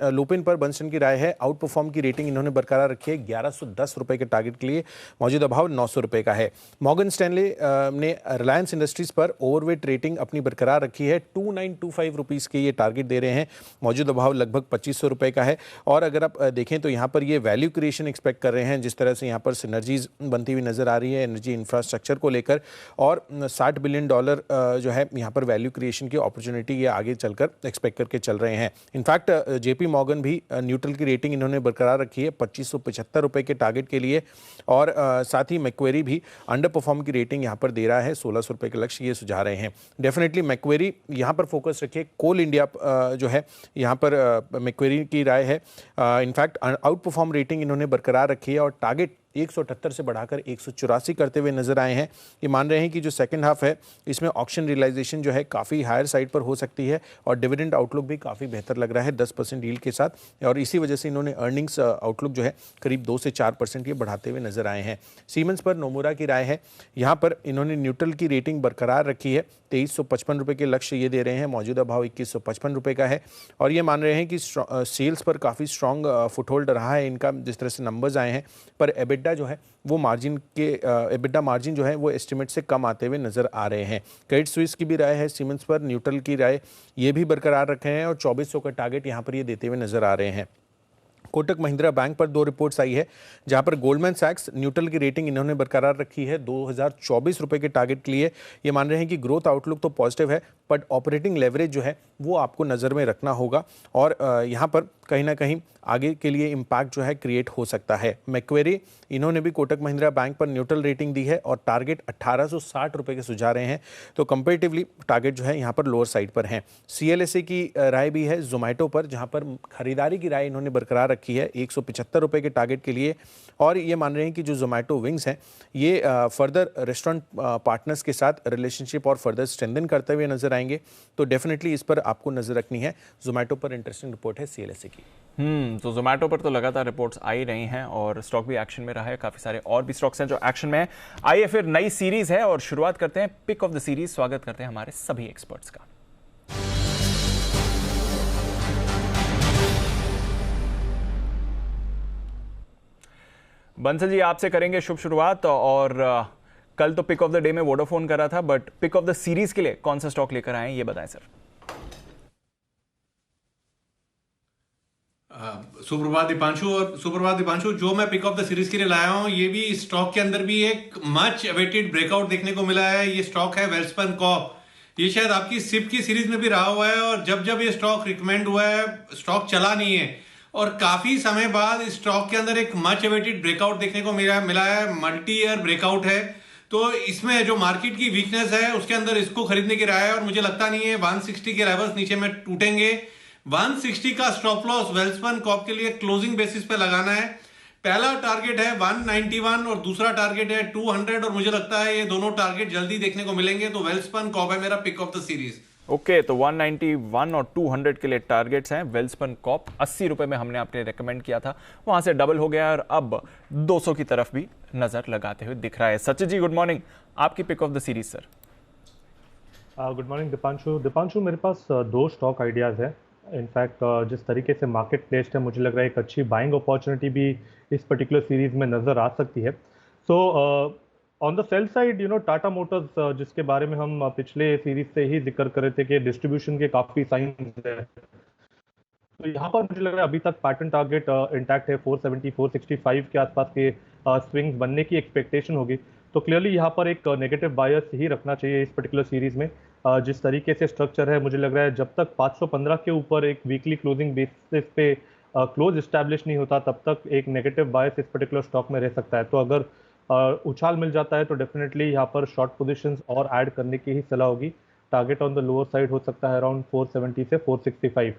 लुपिन पर बर्नस्टीन की राय है आउट परफॉर्म की रेटिंग इन्होंने बरकरार रखी है 1110 रुपए के टारगेट के लिए, मौजूदा भाव 900 रुपए का है। मॉर्गन स्टैनले ने रिलायंस इंडस्ट्रीज पर ओवरवेट रेटिंग अपनी बरकरार रखी है 2925 रुपीस के ये टारगेट दे रहे हैं, मौजूदा भाव लगभग 2500 रुपए का है। और अगर आप देखें तो यहाँ पर ये वैल्यू क्रिएशन एक्सपेक्ट कर रहे हैं, जिस तरह से यहाँ पर सिनर्जीज बनती हुई नजर आ रही है एनर्जी इंफ्रास्ट्रक्चर को लेकर, और $60 बिलियन जो है यहाँ पर वैल्यू क्रिएशन की अपॉर्चुनिटी ये आगे चलकर एक्सपेक्ट करके चल रहे हैं। इनफैक्ट JP मॉर्गन भी न्यूट्रल की रेटिंग इन्होंने बरकरार रखी है 2575 रुपए के टारगेट के लिए, और साथ ही मैक्वेरी भी अंडर परफॉर्म की रेटिंग यहाँ पर दे रहा है 1600 रुपए के लक्ष्य ये सुझा रहे हैं। डेफिनेटली मैक्वेरी यहाँ पर फोकस रखिए, कोल इंडिया जो है यहाँ पर मैक्वेरी की राय है। इनफैक्ट आउट परफॉर्म रेटिंग इन्होंने बरकरार रखी है और टारगेट 178 से बढ़ाकर 184 करते हुए नजर आए हैं। ये मान रहे हैं कि जो सेकंड हाफ है इसमें ऑक्शन रियलाइजेशन जो है काफ़ी हायर साइड पर हो सकती है और डिविडेंड आउटलुक भी काफ़ी बेहतर लग रहा है 10% यील्ड के साथ, और इसी वजह से इन्होंने अर्निंग्स आउटलुक जो है करीब 2 से 4% ये बढ़ाते हुए नजर आए हैं। सीमेंस पर नोमुरा की राय है, यहाँ पर इन्होंने न्यूट्रल की रेटिंग बरकरार रखी है 2355 रुपये के लक्ष्य ये दे रहे हैं, मौजूदा भाव 2155 रुपये का है, और ये मान रहे हैं कि सेल्स पर काफ़ी स्ट्रॉन्ग फुटहोल्ड रहा है इनका जिस तरह से नंबर्स आए हैं, पर एबिट एबिडा जो है वो मार्जिन के एबिडा मार्जिन जो है वो एस्टिमेट से कम आते हुए नजर आ रहे हैं। क्रेडिट स्विस की भी राय है सीमेंस पर न्यूट्रल की राय ये भी बरकरार रखे हैं और 2400 का टारगेट यहाँ पर ये देते हुए नजर आ रहे हैं। कोटक महिंद्रा बैंक पर 2 रिपोर्ट्स आई है, जहां पर गोल्डमैन सैक्स न्यूट्रल की रेटिंग इन्होंने बरकरार रखी है 2024 रुपए के टारगेट के लिए। ये मान रहे हैं कि ग्रोथ आउटलुक तो पॉजिटिव है, बट ऑपरेटिंग लेवरेज जो है वो आपको नज़र में रखना होगा और यहाँ पर कहीं ना कहीं आगे के लिए इम्पैक्ट जो है क्रिएट हो सकता है। मैक्वेरी इन्होंने भी कोटक महिंद्रा बैंक पर न्यूट्रल रेटिंग दी है और टारगेट 1860 रुपए के सुझा रहे हैं, तो कंपेरेटिवली टारगेट जो है यहाँ पर लोअर साइड पर है। CLSA की राय भी है जोमेटो पर, जहाँ पर खरीदारी की राय इन्होंने बरकरार रखी है 175 रुपए के टारगेट के लिए और ये मान रहे हैं कि जो जोमेटो विंग्स हैं ये फर्दर रेस्टोरेंट पार्टनर्स के साथ रिलेशनशिप और फर्दर स्ट्रेंथन करते हुए नजर आएंगे, तो डेफिनेटली इस पर आपको नजर रखनी है। जोमेटो पर इंटरेस्टिंग रिपोर्ट है CLSA की। तो जोमेटो पर तो लगातार रिपोर्ट्स आ ही रही हैं और स्टॉक भी एक्शन में रहा है। काफी सारे और भी स्टॉक्स हैं जो एक्शन में हैं। आइए फिर नई सीरीज है और शुरुआत करते हैं पिक ऑफ द सीरीज। स्वागत करते हैं हमारे सभी एक्सपर्ट्स का। बंसल जी आपसे करेंगे शुभ शुरुआत। और कल तो पिक ऑफ द डे में वोडाफोन करा था, but pick of the series के लिए कौन सा स्टॉक लेकर आए ये बताएं सर। सुप्रभात दीपांशु, जो मैं पिक ऑफ द सीरीज के लिए लाया हूं ये भी स्टॉक के अंदर भी एक मच अवेटेड ब्रेकआउट देखने को मिला है। ये स्टॉक है वेल्सपन कॉर्प। ये शायद आपकी सिप की सीरीज में भी रहा हुआ है और जब जब ये स्टॉक रिकमेंड हुआ है स्टॉक चला नहीं है और काफी समय बाद इस स्टॉक के अंदर एक मच अवेटेड ब्रेकआउट देखने को मिला है। मल्टी ईयर ब्रेकआउट है, तो इसमें जो मार्केट की वीकनेस है उसके अंदर इसको खरीदने की राय है और मुझे लगता नहीं है 160 के लेवल्स नीचे में टूटेंगे। 160 का स्टॉप लॉस वेल्सपन कॉर्प के लिए क्लोजिंग बेसिस पे लगाना है। पहला टारगेट है 191 और दूसरा टारगेट है 200 और मुझे लगता है ये दोनों टारगेट जल्दी देखने को मिलेंगे, तो वेल्सपन कॉर्प है मेरा pick of the series. Okay, तो 191 और 200 के लिए टारगेट्स हैं। वेल्सपन कॉर्प 80 रुपए में हमने आपने रेकमेंड किया था, वहां से डबल हो गया और अब 200 की तरफ भी नजर लगाते हुए दिख रहा है। सचिन जी गुड मॉर्निंग, आपकी pick of the series sir. Good morning Deepanshu, मेरे पास 2 स्टॉक आइडियाज़ है। इनफैक्ट जिस तरीके से मार्केट प्लेस्ड है मुझे लग रहा है एक अच्छी बाइंग अपॉर्चुनिटी भी इस पर्टिकुलर सीरीज में नज़र आ सकती है। So on the sell side Tata Motors जिसके बारे में हम पिछले सीरीज से ही जिक्र कर रहे थे कि डिस्ट्रीब्यूशन के काफ़ी साइंस है, तो यहाँ पर मुझे लग रहा है अभी तक पैटर्न टारगेट इंटैक्ट है। 470 465 के आसपास के स्विंग्स बनने की एक्सपेक्टेशन होगी, तो क्लियरली यहाँ पर एक नेगेटिव बायस ही रखना चाहिए इस पर्टिकुलर सीरीज में। जिस तरीके से स्ट्रक्चर है मुझे लग रहा है जब तक 515 के ऊपर एक वीकली क्लोजिंग बेसिस पे क्लोज इस्टेब्लिश नहीं होता तब तक एक नेगेटिव बायस इस पर्टिकुलर स्टॉक में रह सकता है। तो अगर उछाल मिल जाता है तो डेफिनेटली यहाँ पर शॉर्ट पोजीशंस और ऐड करने की ही सलाह होगी। Target on the lower side हो सकता है अराउंड 470 से 465।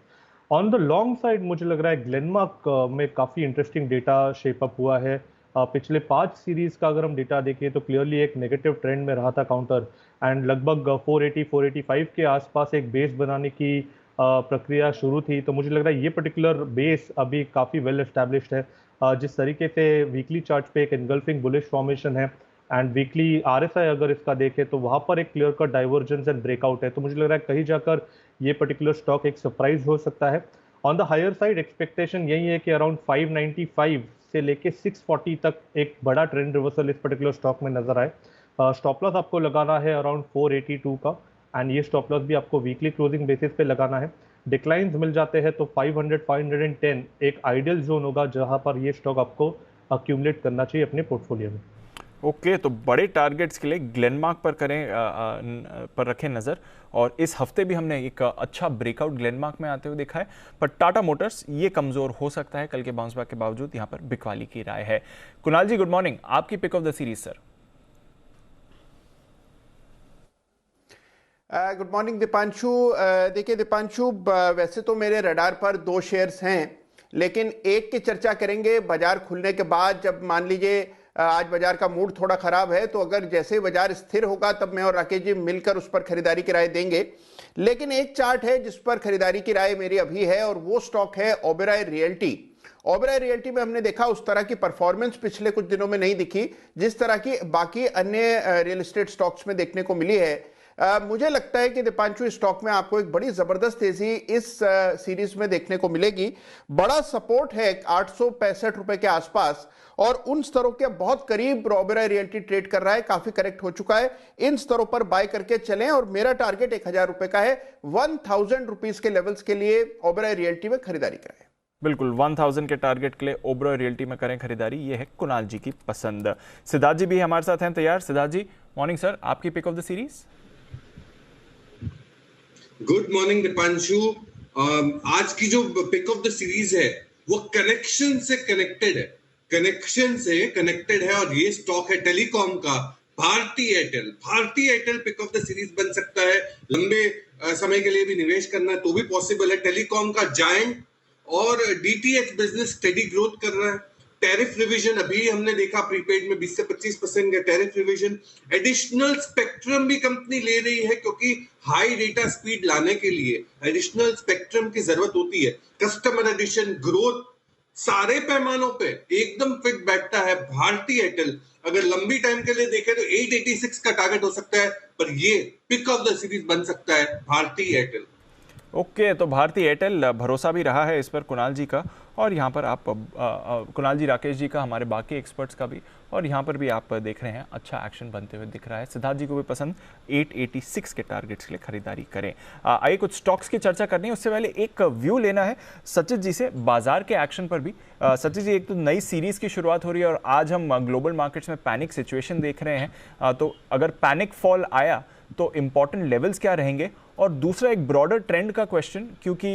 ऑन द लॉन्ग साइड मुझे लग रहा है ग्लेनमार्क में काफ़ी इंटरेस्टिंग डेटा शेप अप हुआ है। पिछले 5 सीरीज का अगर हम डेटा देखें तो क्लियरली एक नेगेटिव ट्रेंड में रहा था काउंटर एंड लगभग 480 485 के आसपास एक बेस बनाने की प्रक्रिया शुरू थी। तो मुझे लग रहा है ये पर्टिकुलर बेस अभी काफ़ी वेल एस्टैब्लिश्ड है। जिस तरीके से वीकली चार्ट पे एक एनगल्फिंग बुलिश फॉर्मेशन है एंड वीकली RSI अगर इसका देखें तो वहाँ पर एक clear cut divergence and breakout है, तो मुझे लग रहा है कहीं जाकर ये पर्टिकुलर स्टॉक एक सरप्राइज हो सकता है। On the higher side expectation यही है कि अराउंड 595 से लेके 640 तक एक बड़ा ट्रेंड रिवर्सल इस पर्टिकुलर स्टॉक में नजर आए। स्टॉप लॉस आपको लगाना है अराउंड 482 का एंड ये स्टॉप लॉस भी आपको वीकली क्लोजिंग बेसिस पे लगाना है। डिक्लाइंस मिल जाते हैं तो 500 510 एक आइडियल जोन होगा जहां पर ये स्टॉक आपको अक्यूमुलेट करना चाहिए अपने पोर्टफोलियो में। ओके, तो बड़े टारगेट्स के लिए ग्लेनमार्क पर पर रखें नज़र और इस हफ्ते भी हमने एक अच्छा ब्रेकआउट ग्लेनमार्क में आते हुए देखा है, पर टाटा मोटर्स ये कमज़ोर हो सकता है कल के बाउंस बैक के बावजूद। यहाँ पर बिकवाली की राय है। कुणाल जी गुड मॉर्निंग, आपकी pick of the series sir. Good morning Dipanshu. देखिए दीपांशु, वैसे तो मेरे रडार पर 2 शेयर्स हैं, लेकिन एक की चर्चा करेंगे बाजार खुलने के बाद। जब मान लीजिए आज बाजार का मूड थोड़ा खराब है तो अगर जैसे बाजार स्थिर होगा तब मैं और राकेश जी मिलकर उस पर खरीदारी की राय देंगे। लेकिन एक चार्ट है जिस पर खरीदारी की राय मेरी अभी है और वो स्टॉक है ओबेरॉय रियल्टी। ओबेरॉय रियल्टी में हमने देखा उस तरह की परफॉर्मेंस पिछले कुछ दिनों में नहीं दिखी जिस तरह की बाकी अन्य रियल एस्टेट स्टॉक्स में देखने को मिली है। मुझे लगता है कि दीपांशु स्टॉक में आपको एक बड़ी जबरदस्त तेजी इस सीरीज में देखने को मिलेगी। बड़ा सपोर्ट है 865 रुपए के आसपास और उन स्तरों के बहुत करीब ओबेरॉय रियल्टी ट्रेड कर रहा है, काफी करेक्ट हो चुका है। इन स्तरों पर बाय करके चलें और मेरा टारगेट 1000 रुपए का है। 1000 रुपीज के लेवल्स के लिए ओबेरॉय रियल्टी में खरीदारी करें। बिल्कुल 1000 के टारगेट के लिए ओबेरॉय रियल्टी में करें खरीदारी, ये है कुणाल जी की पसंद। सिद्धार्थ जी भी हमारे साथ हैं तैयार। सिद्धार्थ जी मॉर्निंग सर, आपकी pick of the series. Good morning Dipanshu. आज की जो पिक ऑफ द सीरीज है वो कनेक्शन से कनेक्टेड है, और ये स्टॉक है टेलीकॉम का Bharti Airtel. Bharti Airtel pick of the series बन सकता है। लंबे समय के लिए भी निवेश करना है तो भी पॉसिबल है। टेलीकॉम का जायंट और डीटीएच बिजनेस स्टेडी ग्रोथ कर रहा है। टैरिफ रिवीजन अभी हमने देखा प्रीपेड में 20 से 25% का टैरिफ रिवीजन। एडिशनल स्पेक्ट्रम भी कंपनी ले रही है क्योंकि हाई डेटा स्पीड लाने के लिए एडिशनल स्पेक्ट्रम की जरूरत होती है। कस्टमर एडिशन ग्रोथ सारे पैमानों पे एकदम फिट बैठता है भारती एयरटेल। अगर लंबी टाइम के लिए देखें तो 886 का टारगेट हो सकता है, पर ये पिक ऑफ द सीरीज बन सकता है भारती एयरटेल। ओके तो भारती एयरटेल भरोसा भी रहा है इस पर कुणाल जी का, और यहाँ पर आप कुणाल जी, राकेश जी का, हमारे बाकी एक्सपर्ट्स का भी, और यहाँ पर भी आप देख रहे हैं अच्छा एक्शन बनते हुए दिख रहा है। सिद्धार्थ जी को भी पसंद 886 के टारगेट्स के लिए खरीदारी करें। आइए कुछ स्टॉक्स की चर्चा करनी है, उससे पहले एक व्यू लेना है सचित जी से बाजार के एक्शन पर भी। सचित जी, एक तो नई सीरीज की शुरुआत हो रही है और आज हम ग्लोबल मार्केट्स में पैनिक सिचुएशन देख रहे हैं, तो अगर पैनिक फॉल आया तो इंपॉर्टेंट लेवल्स क्या रहेंगे, और दूसरा एक ब्रॉडर ट्रेंड का क्वेश्चन, क्योंकि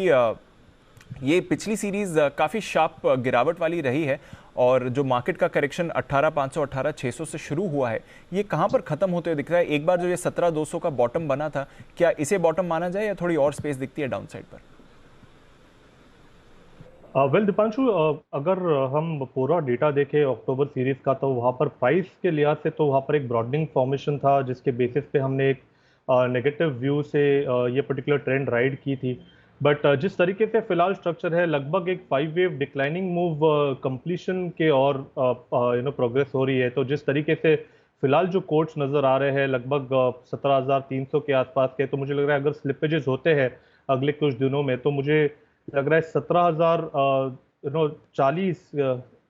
ये पिछली सीरीज काफ़ी शार्प गिरावट वाली रही है और जो मार्केट का करेक्शन 18,500 18,600 से शुरू हुआ है, ये कहाँ पर खत्म होते हुए दिख रहा है। एक बार जो ये 17,200 का बॉटम बना था, क्या इसे बॉटम माना जाए या थोड़ी और स्पेस दिखती है डाउनसाइड पर? वेल दीपांशु, अगर हम पूरा डेटा देखें अक्टूबर सीरीज का, तो वहाँ पर प्राइस के लिहाज से तो वहाँ पर एक ब्रॉडनिंग फॉर्मेशन था जिसके बेसिस पे हमने एक नेगेटिव व्यू से ये पर्टिकुलर ट्रेंड राइड की थी। बट जिस तरीके से फिलहाल स्ट्रक्चर है, लगभग एक 5 वेव डिक्लाइनिंग मूव कंप्लीशन के और प्रोग्रेस हो रही है। तो जिस तरीके से फिलहाल जो कोट्स नज़र आ रहे हैं लगभग 17,300 के आसपास के, तो मुझे लग रहा है अगर स्लिपेजेस होते हैं अगले कुछ दिनों में, तो मुझे लग रहा है 17,040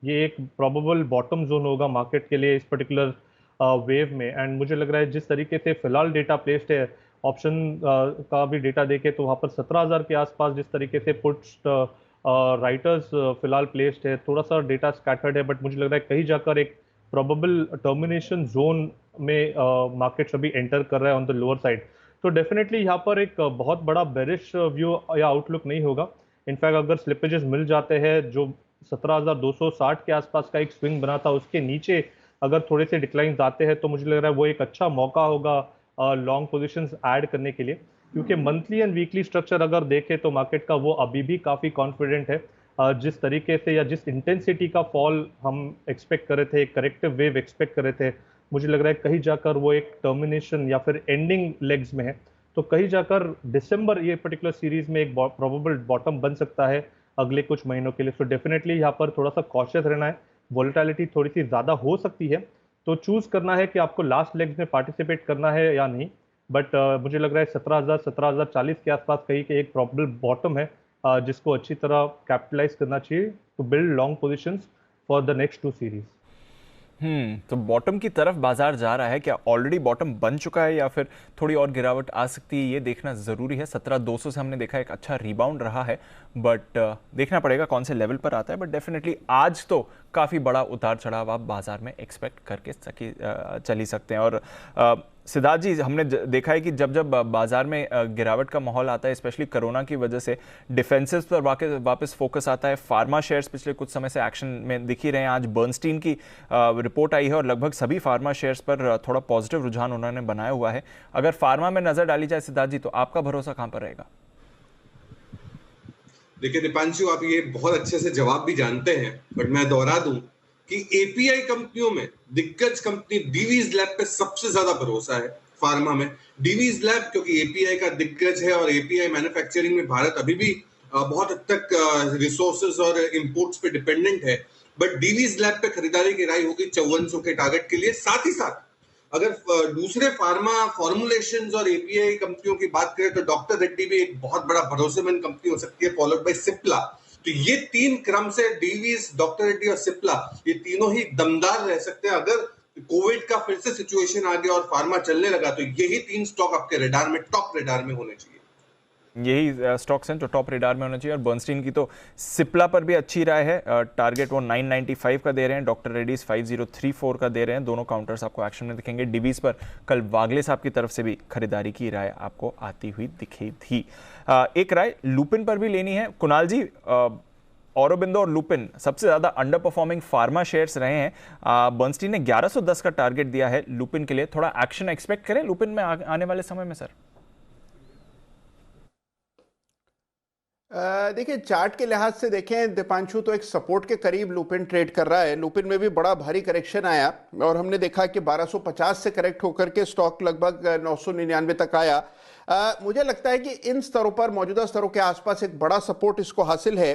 ये एक प्रोबेबल बॉटम जोन होगा मार्केट के लिए इस पर्टिकुलर वेव में। एंड मुझे लग रहा है जिस तरीके से फिलहाल डेटा प्लेस्ड है, ऑप्शन का भी डेटा देखें तो वहाँ पर 17,000 के आसपास जिस तरीके से पुट्स राइटर्स फिलहाल प्लेस्ड है, थोड़ा सा डेटा स्कैटर्ड है, बट मुझे लग रहा है कहीं जाकर एक प्रोबेबल टर्मिनेशन जोन में मार्केट्स अभी एंटर कर रहा है ऑन द लोअर साइड। तो डेफिनेटली यहाँ पर एक बहुत बड़ा बेरिश व्यू या आउटलुक नहीं होगा। इनफैक्ट अगर स्लिपेजेस मिल जाते हैं, जो 17,260 के आसपास का एक स्विंग बना था, उसके नीचे अगर थोड़े से डिक्लाइंस आते हैं, तो मुझे लग रहा है वो एक अच्छा मौका होगा लॉन्ग पोजीशंस ऐड करने के लिए, क्योंकि मंथली एंड वीकली स्ट्रक्चर अगर देखें तो मार्केट का वो अभी भी काफ़ी कॉन्फिडेंट है। जिस तरीके से या जिस इंटेंसिटी का फॉल हम एक्सपेक्ट कर रहे थे, एक करेक्टिव वेव एक्सपेक्ट कर रहे थे, मुझे लग रहा है कहीं जाकर वो एक टर्मिनेशन या फिर एंडिंग लेग्स में है। तो कहीं जाकर दिसंबर ये पर्टिकुलर सीरीज में एक प्रोबेबल बॉटम बन सकता है अगले कुछ महीनों के लिए। सो डेफिनेटली यहाँ पर थोड़ा सा कॉशियस रहना है। वोलेटिलिटी थोड़ी सी ज़्यादा हो सकती है, तो चूज़ करना है कि आपको लास्ट लेग्स में पार्टिसिपेट करना है या नहीं। बट मुझे लग रहा है 17,000 17,040 के आसपास कहीं के एक प्रॉबेबल बॉटम है जिसको अच्छी तरह कैपिटलाइज करना चाहिए to build long positions for the next 2 series. तो बॉटम की तरफ बाजार जा रहा है, क्या ऑलरेडी बॉटम बन चुका है या फिर थोड़ी और गिरावट आ सकती है, ये देखना ज़रूरी है। 17,200 से हमने देखा एक अच्छा रिबाउंड रहा है, बट देखना पड़ेगा कौन से लेवल पर आता है। बट डेफिनेटली आज तो काफ़ी बड़ा उतार चढ़ाव आप बाजार में एक्सपेक्ट करके चल ही सकते हैं। और सिद्धार्थ जी, हमने देखा है कि जब जब बाजार में गिरावट का माहौल आता है, स्पेशली कोरोना की वजह से डिफेंसिव पर वापस फोकस आता है। फार्मा शेयर्स पिछले कुछ समय से एक्शन में दिख ही रहे हैं। आज बर्नस्टीन की रिपोर्ट आई है और लगभग सभी फार्मा शेयर्स पर थोड़ा पॉजिटिव रुझान उन्होंने बनाया हुआ है। अगर फार्मा में नजर डाली जाए सिद्धार्थ जी, तो आपका भरोसा कहां पर रहेगा? देखिए दीपांशु, आप ये बहुत अच्छे से जवाब भी जानते हैं, बट मैं दोहरा दूं कि एपीआई कंपनियों में दिग्गज कंपनी डीवीज लैब पे सबसे ज्यादा भरोसा है फार्मा में। डीवीज लैब क्योंकि एपीआई का दिग्गज है और एपीआई मैन्युफैक्चरिंग में भारत अभी भी बहुत हद तक रिसोर्सेज और इंपोर्ट्स पे डिपेंडेंट है। बट डीवीज लैब पे खरीदारी की राय होगी 5400 के टारगेट के लिए। साथ ही साथ अगर दूसरे फार्मा फॉर्मुलेशंस और एपीआई कंपनियों की बात करें तो डॉक्टर रेड्डी भी एक बहुत बड़ा भरोसेमंद कंपनी हो सकती है, फॉलोड बाय सिप्ला। तो ये तीन क्रम से डीवीज, डॉक्टर रेड्डी और सिप्ला, ये तीनों ही दमदार रह सकते हैं। अगर कोविड का फिर से सिचुएशन आ गया और फार्मा चलने लगा तो यही तीन स्टॉक आपके रेडार में, टॉप रेडार में होने चाहिए। यही स्टॉक्स हैं जो टॉप रेडार में होना चाहिए। और बर्नस्टीन की तो सिप्ला पर भी अच्छी राय है, टारगेट वो 995 का दे रहे हैं, डॉक्टर रेड्डीज 5034 का दे रहे हैं। दोनों काउंटर्स आपको एक्शन में दिखेंगे। डिवीज पर कल वागले साहब की तरफ से भी खरीदारी की राय आपको आती हुई दिखी थी। एक राय लुपिन पर भी लेनी है कुणाल जी। औरोबिंदो और लुपिन सबसे ज्यादा अंडर परफॉर्मिंग फार्मा शेयर्स रहे हैं। बर्नस्टीन ने 1110 का टारगेट दिया है लुपिन के लिए। थोड़ा एक्शन एक्सपेक्ट करें लुपिन में आने वाले समय में सर? देखिए, चार्ट के लिहाज से देखें दीपांशु तो एक सपोर्ट के करीब लुपिन ट्रेड कर रहा है। लुपिन में भी बड़ा भारी करेक्शन आया और हमने देखा कि 1250 से करेक्ट होकर के स्टॉक लगभग 999 तक आया। मुझे लगता है कि इन स्तरों पर, मौजूदा स्तरों के आसपास एक बड़ा सपोर्ट इसको हासिल है।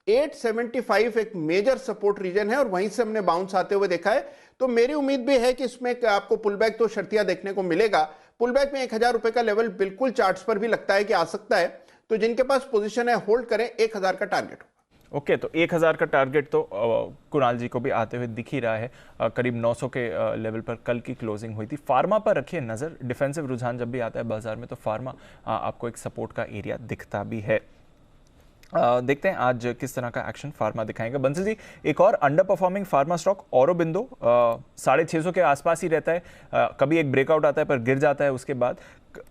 875 एक मेजर सपोर्ट रीजन है और वहीं से हमने बाउंस आते हुए देखा है। तो मेरी उम्मीद भी है कि इसमें आपको पुलबैक तो शर्तिया देखने को मिलेगा। पुलबैक में 1000 रुपए का लेवल बिल्कुल चार्ट्स पर भी लगता है कि आ सकता है। तो जिनके पास पोजीशन है होल्ड करें, 1000 का टारगेट होगा। ओके, तो 1000 का टारगेट तो कुणाल जी को भी आते हुए दिख ही रहा है। करीब 900 के लेवल पर कल की क्लोजिंग हुई थी। फार्मा पर रखिए नजर। डिफेंसिव रुझान जब भी आता है बाजार में तो फार्मा आपको एक सपोर्ट का एरिया दिखता भी है। देखते हैं आज किस तरह का एक्शन फार्मा दिखाएगा। बंसल जी, एक और under performing pharma stock Aurobindo 650 के आसपास ही रहता है। कभी एक ब्रेकआउट आता है पर गिर जाता है। उसके बाद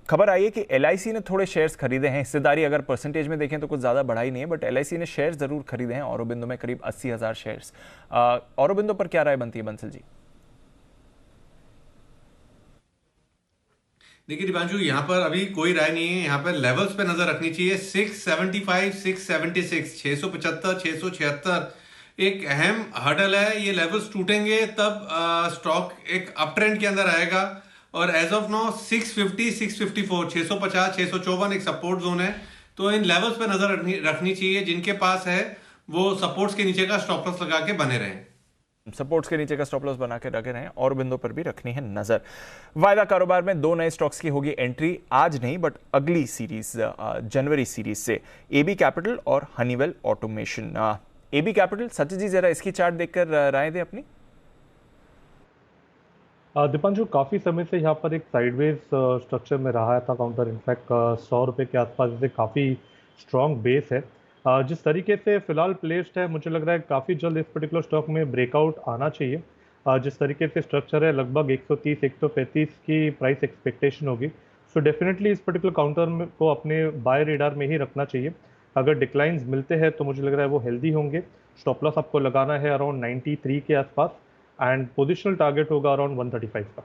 खबर आई है कि एलआईसी ने थोड़े शेयर्स खरीदे हैं। हिस्सेदारी अगर परसेंटेज में देखें तो कुछ ज़्यादा बढ़ाई नहीं है, बट एलआईसी ने शेयर्स जरूर खरीदे हैं औरोबिंदो में, करीब 80,000 शेयर्स। औरोबिंदो पर क्या राय बनती है बंसल जी? देखिए दीपांशु, यहाँ पर अभी कोई राय नहीं है। यहाँ पर लेवल्स पे नजर रखनी चाहिए। 675, 676, 675, 676 एक अहम हर्डल है। ये लेवल्स टूटेंगे तब स्टॉक एक अप ट्रेंड के अंदर आएगा। और एज ऑफ नाउ 650, 654, 650, 654 एक सपोर्ट जोन है। तो इन लेवल्स पे नजर रखनी चाहिए। जिनके पास है वो सपोर्ट्स के नीचे का स्टॉप लॉस लगा के बने रहें। सपोर्ट्स के नीचे का स्टॉप लॉस बना के रखे रहें। और बिंदु पर भी रखनी है नजर। वायदा कारोबार में 2 नए स्टॉक्स की होगी एंट्री, आज नहीं बट अगली सीरीज, जनवरी सीरीज से। एबी कैपिटल और Honeywell automation. AB capital, Sachin ji जरा इसकी चार्ट देखकर राय दें अपनी। दीपांशु, काफ़ी समय से यहाँ पर एक साइडवेज स्ट्रक्चर में रहा था काउंटर। इनफैक्ट 100 रुपये के आसपास से काफ़ी स्ट्रॉन्ग बेस है। जिस तरीके से फिलहाल प्लेस्ड है, मुझे लग रहा है काफ़ी जल्द इस पर्टिकुलर स्टॉक में ब्रेकआउट आना चाहिए। जिस तरीके से स्ट्रक्चर है, लगभग 130, 135 की प्राइस एक्सपेक्टेशन होगी। सो डेफिनेटली इस पर्टिकुलर काउंटर को अपने बाय रेडार में ही रखना चाहिए। अगर डिक्लाइंस मिलते हैं तो मुझे लग रहा है वो हेल्दी होंगे। स्टॉप लॉस आपको लगाना है अराउंड 93 के आसपास एंड पोजिशनल टारगेट होगा अराउंड 135 का।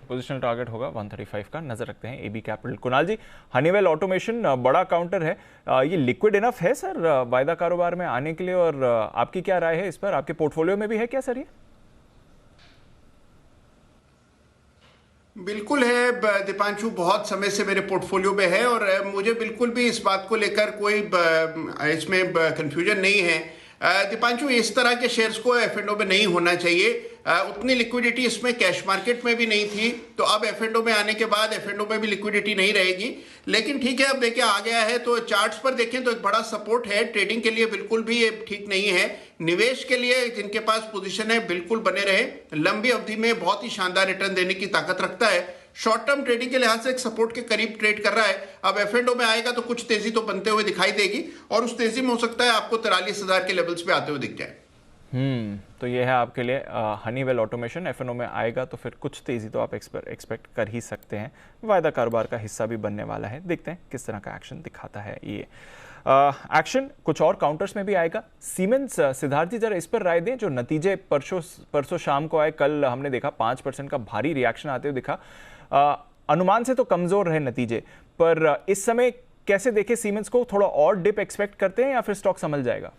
पोजिशनल टारगेट होगा 135 का। नजर रखते हैं एबी कैपिटल। कुणाल जी, हनीवेल ऑटोमेशन बड़ा काउंटर है, ये लिक्विड इनफ है सर वायदा कारोबार में आने के लिए? और आपकी क्या राय है इस पर? आपके पोर्टफोलियो में भी है क्या सर ये? बिल्कुल है दीपांशु, बहुत समय से मेरे पोर्टफोलियो में है और मुझे बिल्कुल भी इस बात को लेकर कोई इसमें कंफ्यूजन नहीं है। दीपांशु, इस तरह के शेयर्स को एफ&ओ में नहीं होना चाहिए। उतनी लिक्विडिटी इसमें कैश मार्केट में भी नहीं थी, तो अब एफ&ओ में आने के बाद एफ&ओ में भी लिक्विडिटी नहीं रहेगी। लेकिन ठीक है, अब देखिए आ गया है तो चार्ट्स पर देखें तो एक बड़ा सपोर्ट है। ट्रेडिंग के लिए बिल्कुल भी ये ठीक नहीं है। निवेश के लिए जिनके पास पोजीशन है बिल्कुल बने रहे। लंबी अवधि में बहुत ही शानदार रिटर्न देने की ताकत रखता है। शॉर्ट टर्म ट्रेडिंग के लिहाज से एक सपोर्ट के करीब ट्रेड कर रहा है। अब एफ&ओ में आएगा तो कुछ तेजी तो बनते हुए दिखाई देगी और उस तेजी में हो सकता है आपको 43,000 के लेवल्स पे आते हुए दिख जाए। तो ये है आपके लिए हनीवेल ऑटोमेशन। एफ&ओ में आएगा तो फिर कुछ तेजी तो आप एक्सपेक्ट कर ही सकते हैं। वायदा कारोबार का हिस्सा भी बनने वाला है। देखते हैं किस तरह का एक्शन दिखाता है ये एक्शन। कुछ और काउंटर्स में भी आएगा। सीमेंस, सिद्धार्थ जी जरा इस पर राय दें। जो नतीजे परसों शाम को आए, कल हमने देखा 5% का भारी रिएक्शन आते हुए दिखा। अनुमान से तो कमजोर रहे नतीजे, पर इस समय कैसे देखें सीमेंस को? थोड़ा और डिप एक्सपेक्ट करते हैं या फिर स्टॉक संभल जाएगा?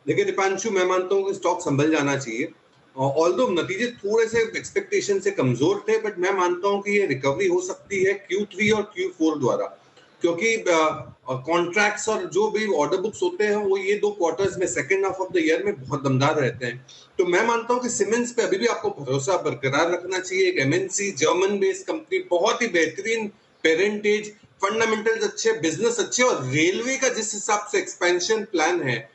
देखिए दीपांशु, मैं मानता हूँ कि स्टॉक संभल जाना चाहिए। ऑल्दो नतीजे थोड़े से एक्सपेक्टेशन से कमजोर थे, बट मैं मानता हूँ कि ये रिकवरी हो सकती है Q3 और Q4 द्वारा। क्योंकि कॉन्ट्रैक्ट्स और जो भी ऑर्डर बुक्स होते हैं वो ये 2 क्वार्टर्स में, second half of the year में बहुत दमदार रहते हैं। तो मैं मानता हूं कि सीमेंस पे अभी भी आपको भरोसा बरकरार रखना चाहिए। एक एमएनसी जर्मन बेस्ड कंपनी, बहुत ही बेहतरीन पेरेंटेज, फंडामेंटल्स अच्छे, बिजनेस अच्छे, और रेलवे का जिस हिसाब से एक्सपेंशन प्लान है,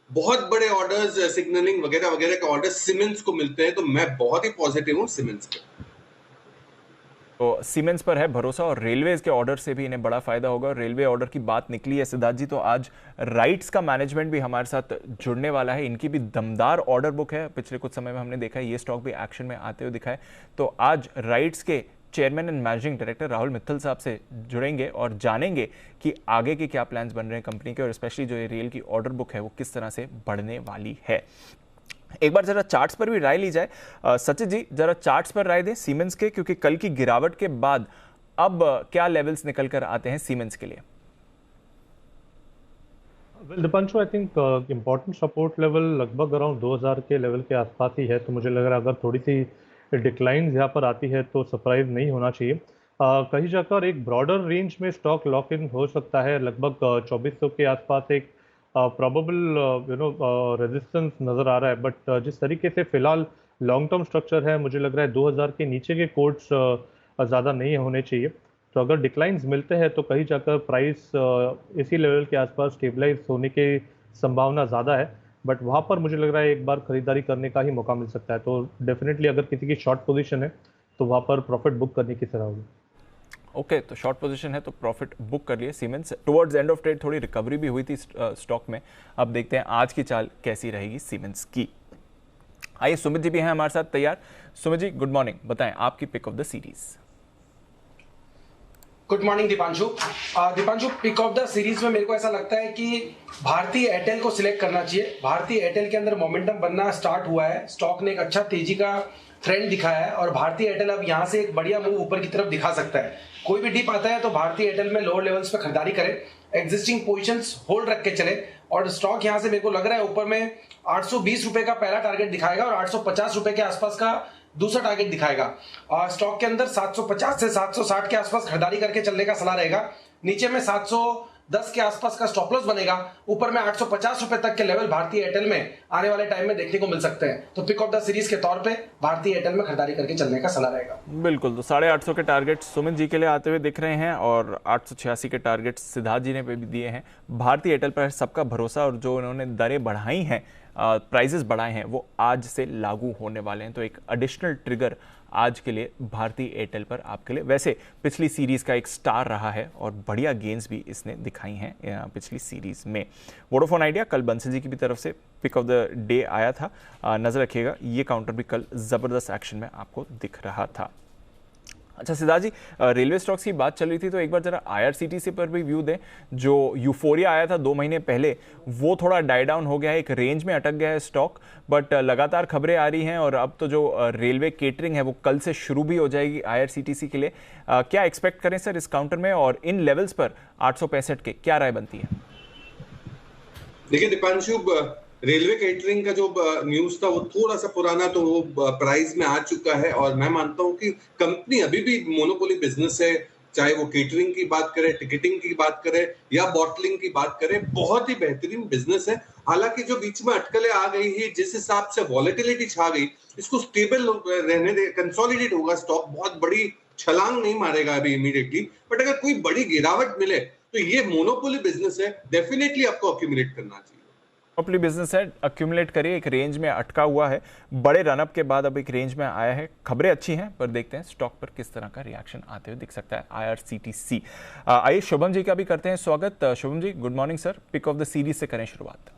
बहुत बड़े ऑर्डर्स, सिग्नलिंग वगैरह वगैरह का ऑर्डर सीमेंस को मिलते हैं, तो मैं बहुत ही पॉजिटिव हूं सीमेंस पे। तो सीमेंस पर है भरोसा और रेलवेज के ऑर्डर से भी इन्हें बड़ा फायदा होगा। रेलवे ऑर्डर की बात निकली है सिद्धार्थ जी, तो आज राइट्स का मैनेजमेंट भी हमारे साथ जुड़ने वाला है। इनकी भी दमदार ऑर्डर बुक है, पिछले कुछ समय में हमने देखा है ये स्टॉक भी एक्शन में आते हुए दिखा है। तो आज राइट्स के chairman and managing director Rahul Mittal साहब से जुड़ेंगे और जानेंगे कि आगे के क्या प्लान्स बन रहे हैं कंपनी के, और स्पेशली जो ये रेल की ऑर्डर बुक है वो किस तरह से बढ़ने वाली है। एक बार जरा चार्ट्स पर भी राय ली जाए। सचिन जी जरा चार्ट्स पर राय दें सीमेंस के, क्योंकि कल की गिरावट के बाद अब क्या लेवल्स निकल कर आते हैं सीमेंस के लिए? Well Deepanshu, I think important support level लगभग अराउंड 2000 के लेवल के आसपास ही है। तो मुझे लग रहा है अगर थोड़ी सी डिक्लाइन यहाँ पर आती है तो सरप्राइज नहीं होना चाहिए। कहीं जाकर एक ब्रॉडर रेंज में स्टॉक लॉक इन हो सकता है। लगभग 2400 के आसपास एक प्रोबेबल रेजिस्टेंस नज़र आ रहा है। बट जिस तरीके से फिलहाल लॉन्ग टर्म स्ट्रक्चर है, मुझे लग रहा है 2000 के नीचे के कोड्स ज़्यादा नहीं होने चाहिए। तो अगर डिक्लाइंस मिलते हैं तो कहीं जाकर प्राइस इसी लेवल के आसपास स्टेबलाइज होने की संभावना ज़्यादा है। बट वहाँ पर मुझे लग रहा है एक बार खरीदारी करने का ही मौका मिल सकता है। तो डेफिनेटली अगर किसी की शॉर्ट पोजीशन है तो वहाँ पर प्रॉफिट बुक करने की सलाह होगी। ओके, तो शॉर्ट पोजीशन है तो प्रॉफिट बुक कर लिए। Siemens towards end of trade थोड़ी रिकवरी भी हुई थी स्टॉक में। अब देखते हैं आज की चाल कैसी रहेगी सीमेंस की। आइए सुमित जी भी हैं हमारे साथ तैयार। सुमित जी गुड मॉर्निंग, बताएं आपकी pick of the series. Good morning Dipanshu. Dipanshu, pick of the series में मेरे को ऐसा लगता है कि भारतीय एयरटेल को सिलेक्ट करना चाहिए। भारतीय एयरटेल के अंदर मोमेंटम बनना स्टार्ट हुआ है, स्टॉक ने एक अच्छा तेजी का ट्रेंड दिखाया है और भारतीय एयरटेल अब यहां से एक बढ़िया मूव ऊपर की तरफ दिखा सकता है। कोई भी डिप आता है तो भारतीय एयरटेल में लोअर लेवल्स पे खरीदारी करें, एग्जिस्टिंग पोजीशंस होल्ड रख के चले। और स्टॉक यहां से मेरे को लग रहा है ऊपर में 820 रुपए का पहला टारगेट दिखाएगा और 850 रुपए के आसपास का दूसरा टारगेट दिखाएगा। और स्टॉक के अंदर 750 से 760 के आसपास खरीदारी करके चलने का सलाह रहेगा। नीचे में 710 के आसपास का स्टॉप लॉस बनेगा, ऊपर में 850 रुपए तक के लेवल भारतीय एयरटेल में आने वाले टाइम में देखने को मिल सकते हैं। तो पिक ऑफ द सीरीज के तौर पे भारतीय एयरटेल में खरीदारी करके चलने का सलाह रहेगा। बिल्कुल, तो 850 के टारगेट सुमित जी के लिए आते हुए दिख रहे हैं और 886 के टारगेट सिद्धार्थ जी ने भी दिए हैं। भारतीय एयरटेल पर सबका भरोसा और जो उन्होंने दरें बढ़ाई हैं, प्राइजेस बढ़ाए हैं, वो आज से लागू होने वाले हैं। तो एक एडिशनल ट्रिगर आज के लिए भारतीय एयरटेल पर आपके लिए। वैसे पिछली सीरीज का एक स्टार रहा है और बढ़िया गेंस भी इसने दिखाई हैं पिछली सीरीज में। वोडाफोन आइडिया कल बंसल जी की भी तरफ से पिक ऑफ द डे आया था, नजर रखिएगा। ये काउंटर भी कल जबरदस्त एक्शन में आपको दिख रहा था। अच्छा सिद्धार्थ जी, रेलवे स्टॉक्स की बात चल रही थी तो एक बार जरा आईआरसीटीसी पर भी व्यू दें। जो यूफोरिया आया था 2 महीने पहले, वो थोड़ा डाई डाउन हो गया है, एक रेंज में अटक गया है स्टॉक। बट लगातार खबरें आ रही हैं और अब तो जो रेलवे केटरिंग है वो कल से शुरू भी हो जाएगी आईआरसीटीसी के लिए। क्या एक्सपेक्ट करें सर इस काउंटर में, और इन लेवल्स पर 865 के क्या राय बनती है? देखिए दीपांशु, रेलवे केटरिंग का जो न्यूज था वो थोड़ा सा पुराना, तो वो प्राइस में आ चुका है। और मैं मानता हूं कि कंपनी अभी भी मोनोपोली बिजनेस है, चाहे वो केटरिंग की बात करें, टिकटिंग की बात करें या बॉटलिंग की बात करें, बहुत ही बेहतरीन बिजनेस है। हालांकि जो बीच में अटकलें आ गई है, जिस हिसाब से वॉलेटिलिटी छा गई, इसको स्टेबल रहने दे, कंसोलिडेट होगा स्टॉक, बहुत बड़ी छलांग नहीं मारेगा अभी इमीडिएटली। बट अगर कोई बड़ी गिरावट मिले तो ये मोनोपोली बिजनेस है, डेफिनेटली आपको अक्यूमुलेट करना चाहिए। मोनोपोली बिजनेस है, अक्यूमुलेट करिए। एक रेंज में अटका हुआ है, बड़े रनअप के बाद अब एक रेंज में आया है। खबरें अच्छी हैं पर देखते हैं स्टॉक पर किस तरह का रिएक्शन आते हुए दिख सकता है आईआरसीटीसी। आइए शुभम जी का भी करते हैं स्वागत। Shubham ji good morning sir, pick of the series से करें शुरुआत।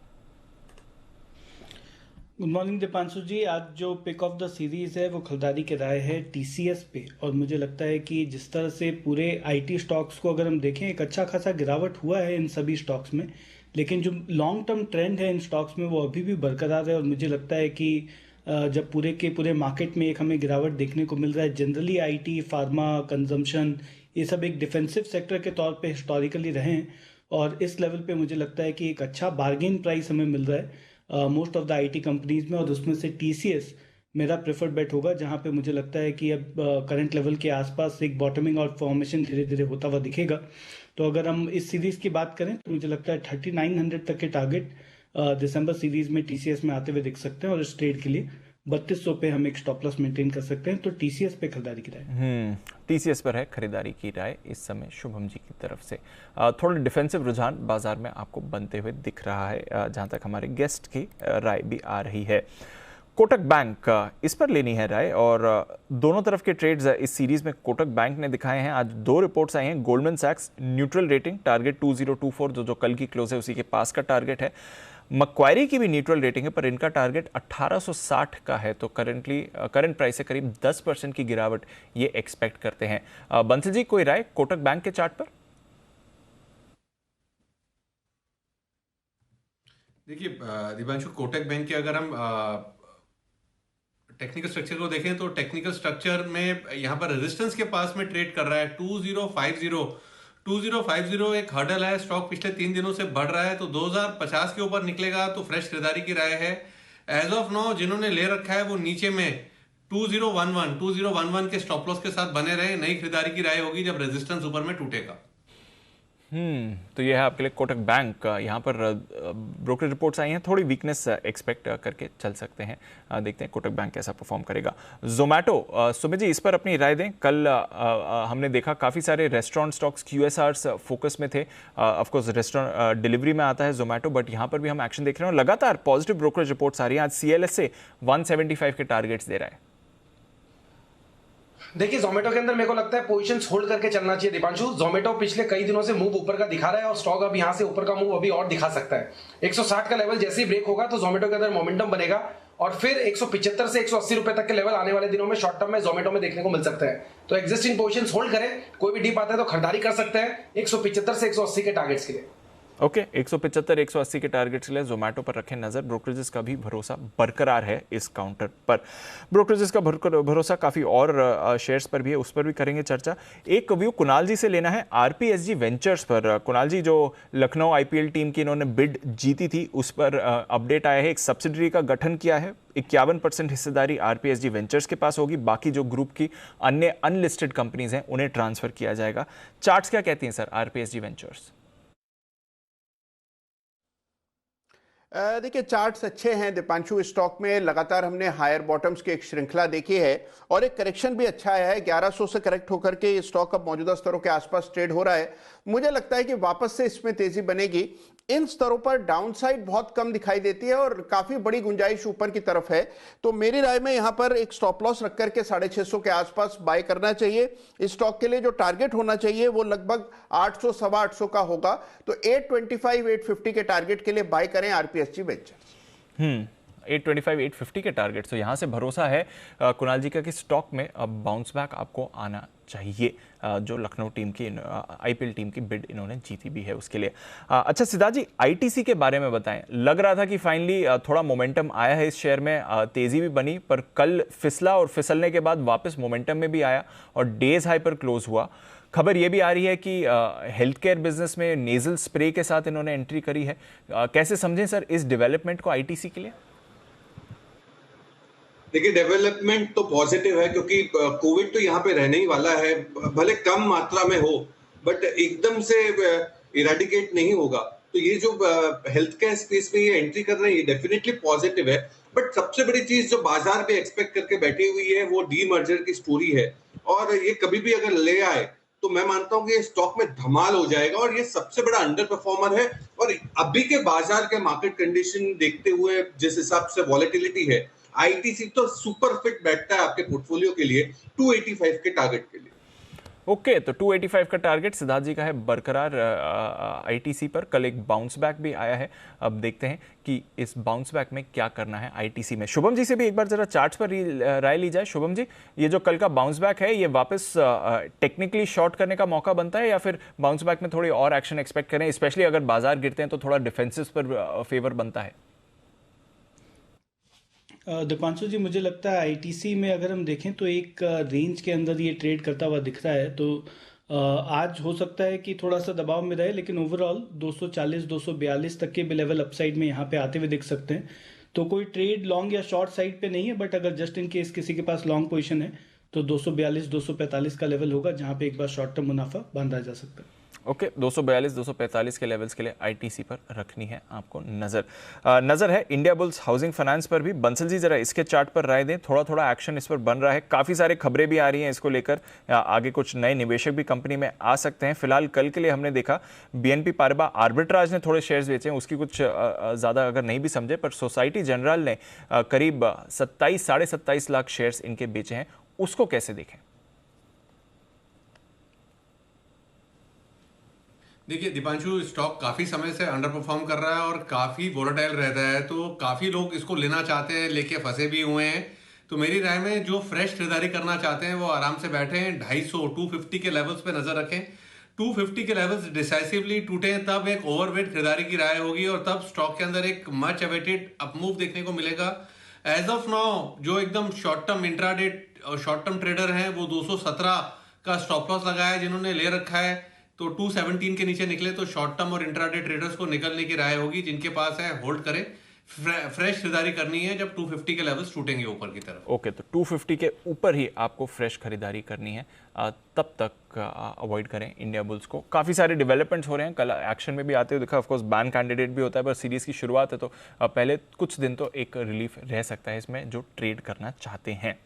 Good morning Deepanshu ji. आज जो पिक ऑफ द सीरीज है वो खरीदारी की राय है टीसीएस पे, और मुझे लगता है कि जिस तरह से पूरे आईटी स्टॉक्स को अगर हम देखें, एक अच्छा खासा गिरावट हुआ है इन सभी स्टॉक्स में, लेकिन जो लॉन्ग टर्म ट्रेंड है इन स्टॉक्स में वो अभी भी बरकरार है। और मुझे लगता है कि जब पूरे के पूरे मार्केट में एक हमें गिरावट देखने को मिल रहा है, जनरली आईटी, फार्मा, कंजम्पशन, ये सब एक डिफेंसिव सेक्टर के तौर पे हिस्टोरिकली रहे हैं, और इस लेवल पे मुझे लगता है कि एक अच्छा बार्गेन प्राइस हमें मिल रहा है most of the IT companies में, और उसमें से टीसीएस मेरा प्रेफर्ड बेट होगा, जहां पे मुझे लगता है कि अब करंट लेवल के आसपास एक बॉटमिंग और फॉर्मेशन धीरे धीरे होता हुआ दिखेगा। तो अगर हम इस सीरीज की बात करें तो मुझे लगता है 3900 तक के टारगेट दिसंबर सीरीज में टीसीएस में आते हुए दिख सकते हैं, और इस ट्रेड के लिए 3200 पे हम एक स्टॉप लॉस मेंटेन कर सकते हैं। तो टीसीएस पे खरीदारी की राय, टीसीएस पर है खरीदारी की राय इस समय शुभम जी की तरफ से। थोड़ा डिफेंसिव रुझान बाजार में आपको बनते हुए दिख रहा है, जहां तक हमारे गेस्ट की राय भी आ रही है। कोटक बैंक, इस पर लेनी है राय, और दोनों तरफ के ट्रेड्स इस सीरीज में कोटक बैंक ने दिखाए हैं। आज 2 रिपोर्ट्स आई हैं। गोल्डमैन सैक्स न्यूट्रल रेटिंग, टारगेट 2024, जो कल की क्लोज है उसी के पास का टारगेट है। मक्वारी की भी न्यूट्रल रेटिंग है, पर इनका टारगेट 1860 का है, तो करंट प्राइस से करीब 10% की गिरावट ये एक्सपेक्ट करते हैं। बंसल जी, कोई राय कोटक बैंक के चार्ट पर? देखिए दिव्यांशु, कोटक बैंक के अगर हम टेक्निकल स्ट्रक्चर को देखें तो टेक्निकल स्ट्रक्चर में यहाँ पर रेजिस्टेंस के पास में ट्रेड कर रहा है 2050 एक हर्डल है। स्टॉक पिछले 3 दिनों से बढ़ रहा है, तो 2050 के ऊपर निकलेगा तो फ्रेश खरीदारी की राय है। एज ऑफ नाउ जिन्होंने ले रखा है वो नीचे में 2011 के स्टॉप लॉस के साथ बने रहे। नई खरीदारी की राय होगी जब रेजिस्टेंस ऊपर में टूटेगा। तो यह है आपके लिए कोटक बैंक। यहाँ पर ब्रोकर रिपोर्ट्स आई हैं, थोड़ी वीकनेस एक्सपेक्ट करके चल सकते हैं। देखते हैं कोटक बैंक कैसा परफॉर्म करेगा। जोमैटो, सुमित जी इस पर अपनी राय दें। कल हमने देखा काफ़ी सारे रेस्टोरेंट स्टॉक्स क्यूएसआर्स फोकस में थे। ऑफकोर्स रेस्टोरेंट डिलीवरी में आता है जोमैटो, बट यहाँ पर भी हम एक्शन देख रहे हैं और लगातार पॉजिटिव ब्रोकर रिपोर्ट्स आ रही हैं। आज CLS 175 के टारगेट्स दे रहा है। देखिए जोमेटो के अंदर मेरे को लगता है पोजीशंस होल्ड करके चलना चाहिए दीपांशु। जोमेटो पिछले कई दिनों से मूव ऊपर का दिखा रहा है और स्टॉक अब यहां से ऊपर का मूव अभी और दिखा सकता है। 160 का लेवल जैसे ही ब्रेक होगा तो जोमेटो के अंदर मोमेंटम बनेगा और फिर 175 से 180 रुपए तक के लेवल आने वाले दिनों में शॉर्ट टर्म में जोमेटो में देखने को मिल सकते हैं। तो एग्जिस्टिंग पोजीशंस होल्ड करें, कोई भी डीप आता है तो खरीदारी कर सकते हैं 175 से 180 के टारगेट्स के लिए। ओके, 175-180 के टारगेट्स के लिए जोमैटो पर रखें नजर। ब्रोकरेजेस का भी भरोसा बरकरार है इस काउंटर पर। ब्रोकरेजेस का भरोसा काफी और शेयर्स पर भी है, उस पर भी करेंगे चर्चा। एक व्यू कुणाल जी से लेना है आरपीएसजी वेंचर्स पर। कुणाल जी, जो लखनऊ आईपीएल टीम की इन्होंने बिड जीती थी उस पर अपडेट आया है। एक सब्सिडरी का गठन किया है, 51% हिस्सेदारी आरपीएसजी वेंचर्स के पास होगी। बाकी जो ग्रुप की अन्य अनलिस्टेड कंपनीज हैं उन्हें ट्रांसफर किया जाएगा। चार्ट्स क्या कहती हैं सर आरपीएसजी वेंचर्स? देखिए चार्ट्स अच्छे हैं दीपांशु। स्टॉक में लगातार हमने हायर बॉटम्स की एक श्रृंखला देखी है और एक करेक्शन भी अच्छा आया है। 1100 से करेक्ट होकर के ये स्टॉक अब मौजूदा स्तरों के आसपास ट्रेड हो रहा है। मुझे लगता है कि वापस से इसमें तेजी बनेगी। इन स्तरों पर डाउनसाइड बहुत कम दिखाई देती है और काफी बड़ी गुंजाइश ऊपर की तरफ है। तो मेरी राय में यहां पर एक स्टॉप लॉस रख करके 650 के आसपास बाय करना चाहिए। इस स्टॉक के लिए जो टारगेट होना चाहिए वो लगभग 800 सवा 800 का होगा। तो 825 850 के टारगेट के लिए बाय करें आरपीएसजी वेंचर्स। 825 850 के टारगेट। तो यहाँ से भरोसा है कुणाल जी का कि स्टॉक में अब बाउंस बैक आपको आना चाहिए। जो लखनऊ टीम की आईपीएल टीम की बिड इन्होंने जीती भी है उसके लिए। अच्छा सिद्धार्थ जी, आईटीसी के बारे में बताएं। लग रहा था कि फाइनली थोड़ा मोमेंटम आया है इस शेयर में, तेजी भी बनी, पर कल फिसला और फिसलने के बाद वापस मोमेंटम में भी आया और डेज हाई पर क्लोज हुआ। खबर यह भी आ रही है कि हेल्थ केयर बिजनेस में नेजल स्प्रे के साथ इन्होंने एंट्री करी है। कैसे समझें सर इस डेवलपमेंट को आईटीसी के लिए? देखिए डेवलपमेंट तो पॉजिटिव है क्योंकि कोविड तो यहाँ पे रहने ही वाला है, भले कम मात्रा में हो बट एकदम से इरेडिकेट नहीं होगा। तो ये जो हेल्थ केयर स्पेस में ये एंट्री कर रहे हैं ये डेफिनेटली पॉजिटिव है। बट सबसे बड़ी चीज जो बाजार पे एक्सपेक्ट करके बैठी हुई है वो डीमर्जर की स्टोरी है और ये कभी भी अगर ले आए तो मैं मानता हूँ कि ये स्टॉक में धमाल हो जाएगा और ये सबसे बड़ा अंडर परफॉर्मर है। और अभी के बाजार के मार्केट कंडीशन देखते हुए जिस हिसाब से वॉलेटिलिटी है, आईटीसी तो सुपर फिट बैठता है आपके पोर्टफोलियो के लिए 285 के टारगेट के लिए। ओके, तो 285 का टारगेट सिद्धार्थ जी का है बरकरार आईटीसी पर। कल एक बाउंस बैक भी आया है, अब देखते हैं कि इस बाउंस बैक में क्या करना है आईटीसी में। शुभम जी से भी एक बार जरा चार्ट्स पर राय ली जाए। शुभम जी, ये जो कल का बाउंस बैक है ये वापस टेक्निकली शॉर्ट करने का मौका बनता है या फिर बाउंस बैक में थोड़ी और एक्शन एक्सपेक्ट करें, स्पेशली अगर बाजार गिरते हैं तो थोड़ा डिफेंसिव पर फेवर बनता है? दीपांशु जी, मुझे लगता है आईटीसी में अगर हम देखें तो एक रेंज के अंदर ये ट्रेड करता हुआ दिख रहा है। तो आज हो सकता है कि थोड़ा सा दबाव में रहे, लेकिन ओवरऑल 240 242 तक के भी लेवल अपसाइड में यहाँ पे आते हुए दिख सकते हैं। तो कोई ट्रेड लॉन्ग या शॉर्ट साइड पे नहीं है, बट अगर जस्ट इन केस किसी के पास लॉन्ग पोजीशन है तो 242-245 का लेवल होगा जहां पे एक बार शॉर्ट टर्म मुनाफा बांधा जा सकता है। ओके 242-245 के लेवल्स के लिए आईटीसी पर रखनी है आपको नज़र है। इंडिया बुल्स हाउसिंग फाइनेंस पर भी। बंसल जी जरा इसके चार्ट पर राय दें, थोड़ा थोड़ा एक्शन इस पर बन रहा है, काफ़ी सारे खबरें भी आ रही हैं इसको लेकर, आगे कुछ नए निवेशक भी कंपनी में आ सकते हैं। फिलहाल कल के लिए हमने देखा बीएनपी पारिबा आर्बिट्राज ने थोड़े शेयर्स बेचे हैं, उसकी कुछ ज़्यादा अगर नहीं भी समझे, पर सोसाइटी जनरल ने करीब 27-27.5 लाख शेयर्स इनके बेचे हैं, उसको कैसे देखें? देखिए दीपांशु, स्टॉक काफ़ी समय से अंडर परफॉर्म कर रहा है और काफ़ी वोलेटाइल रहता है, तो काफ़ी लोग इसको लेना चाहते हैं, लेके फंसे भी हुए हैं। तो मेरी राय में जो फ्रेश खरीदारी करना चाहते हैं वो आराम से बैठे हैं, 250 के लेवल्स पे नज़र रखें। 250 के लेवल्स डिसाइसिवली टूटे तब एक ओवरवेट खरीदारी की राय होगी और तब स्टॉक के अंदर एक मच अवेटेड अपमूव देखने को मिलेगा। एज ऑफ नाउ जो एकदम शॉर्ट टर्म इंट्राडे और शॉर्ट टर्म ट्रेडर हैं वो 217 का स्टॉप लॉस लगाया है जिन्होंने ले रखा है, तो 217 के नीचे निकले तो शॉर्ट टर्म और इंट्राडे ट्रेडर्स को निकलने की राय होगी। जिनके पास है होल्ड करें, फ्रेश खरीदारी करनी है जब 250 के लेवल्स टूटेंगे ऊपर की तरफ। ओके, तो 250 के ऊपर ही आपको फ्रेश खरीदारी करनी है, तब तक अवॉइड करें इंडिया बुल्स को। काफ़ी सारे डेवलपमेंट्स हो रहे हैं, कल एक्शन में भी आते हुए देखा। ऑफकोर्स बैन कैंडिडेट भी होता है, पर सीरीज़ की शुरुआत है तो पहले कुछ दिन तो एक रिलीफ रह सकता है इसमें जो ट्रेड करना चाहते हैं।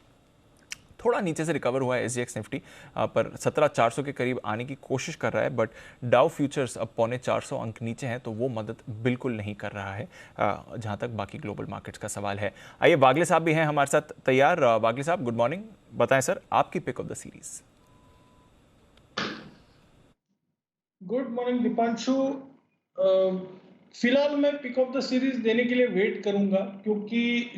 थोड़ा नीचे से रिकवर हुआ है एसजीएक्स निफ्टी, पर 17,400 के करीब आने की कोशिश कर रहा है, बट डाउ फ्यूचर्स अब 450 अंक नीचे हैं, तो वो मदद बिल्कुल नहीं कर रहा है जहां तक बाकी ग्लोबल मार्केट्स का सवाल है। आइए, वागले साहब भी हैं हमारे साथ तैयार। वागले साहब गुड मॉर्निंग, बताएं सर आपकी pick of the series. Good morning Dipanshu, फिलहाल मैं पिक ऑफ द सीरीज देने के लिए वेट करूंगा, क्योंकि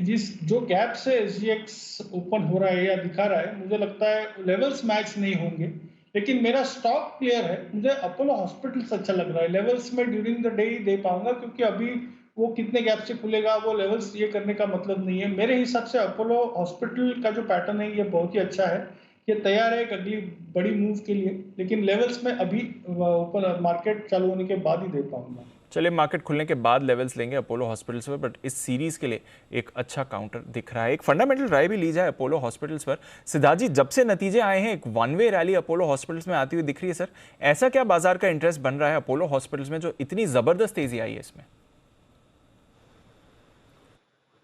जो गैप से एसजीएक्स ओपन हो रहा है या दिखा रहा है, मुझे लगता है लेवल्स मैच नहीं होंगे। लेकिन मेरा स्टॉक क्लियर है, मुझे अपोलो हॉस्पिटल्स अच्छा लग रहा है। लेवल्स में ड्यूरिंग द डे ही दे पाऊंगा, क्योंकि अभी वो कितने गैप से खुलेगा वो लेवल्स ये करने का मतलब नहीं है। मेरे हिसाब से अपोलो हॉस्पिटल का जो पैटर्न है ये बहुत ही अच्छा है, ये तैयार है एक अगली बड़ी मूव के लिए। लेकिन लेवल्स में अभी ओपन मार्केट चालू होने के बाद ही दे पाऊंगा। चलिए, मार्केट खुलने के बाद लेवल्स लेंगे अपोलो हॉस्पिटल्स पर, बट इस सीरीज के लिए एक अच्छा काउंटर दिख रहा है। एक फंडामेंटल राय भी ली जाए अपोलो हॉस्पिटल्स पर। सिद्धार्थ जी, जब से नतीजे आए हैं एक one way rally Apollo hospitals में आती हुई दिख रही है सर, ऐसा क्या बाजार का इंटरेस्ट बन रहा है अपोलो हॉस्पिटल्स में जो इतनी जबरदस्त तेजी आई है इसमें?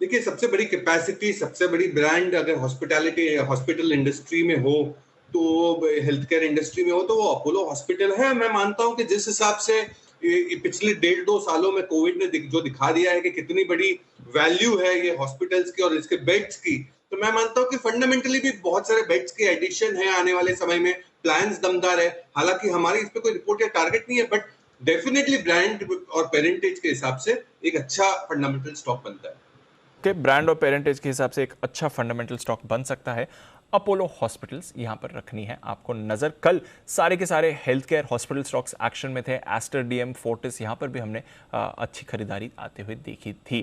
देखिए, सबसे बड़ी कैपेसिटी, सबसे बड़ी ब्रांड अगर हॉस्पिटैलिटी हॉस्पिटल इंडस्ट्री में हो, तो हेल्थ केयर इंडस्ट्री में हो, तो वो अपोलो हॉस्पिटल है। मैं मानता हूं कि जिस हिसाब से पिछले 1.5-2 सालों में कोविड ने जो दिखा दिया है कि कितनी बड़ी वैल्यू है ये हॉस्पिटल्स की और इसके बेड्स की, तो मैं मानता हूं कि फंडामेंटली भी बहुत सारे बेड्स की एडिशन है आने वाले समय में, प्लान्स दमदार है। हालांकि हमारी इस पे कोई रिपोर्ट या टारगेट नहीं है, बट डेफिनेटली ब्रांड और पेरेंटेज के हिसाब से एक अच्छा फंडामेंटल स्टॉक बनता है। ब्रांड और पेरेंटेज के हिसाब से एक अच्छा फंडामेंटल स्टॉक बन सकता है। अपोलो हॉस्पिटल्स यहां पर रखनी है आपको नजर। कल सारे के सारे health care hospital stocks action में थे। एस्टर, डीएम, फोर्टिस, यहां पर भी हमने अच्छी खरीदारी आते हुए देखी थी।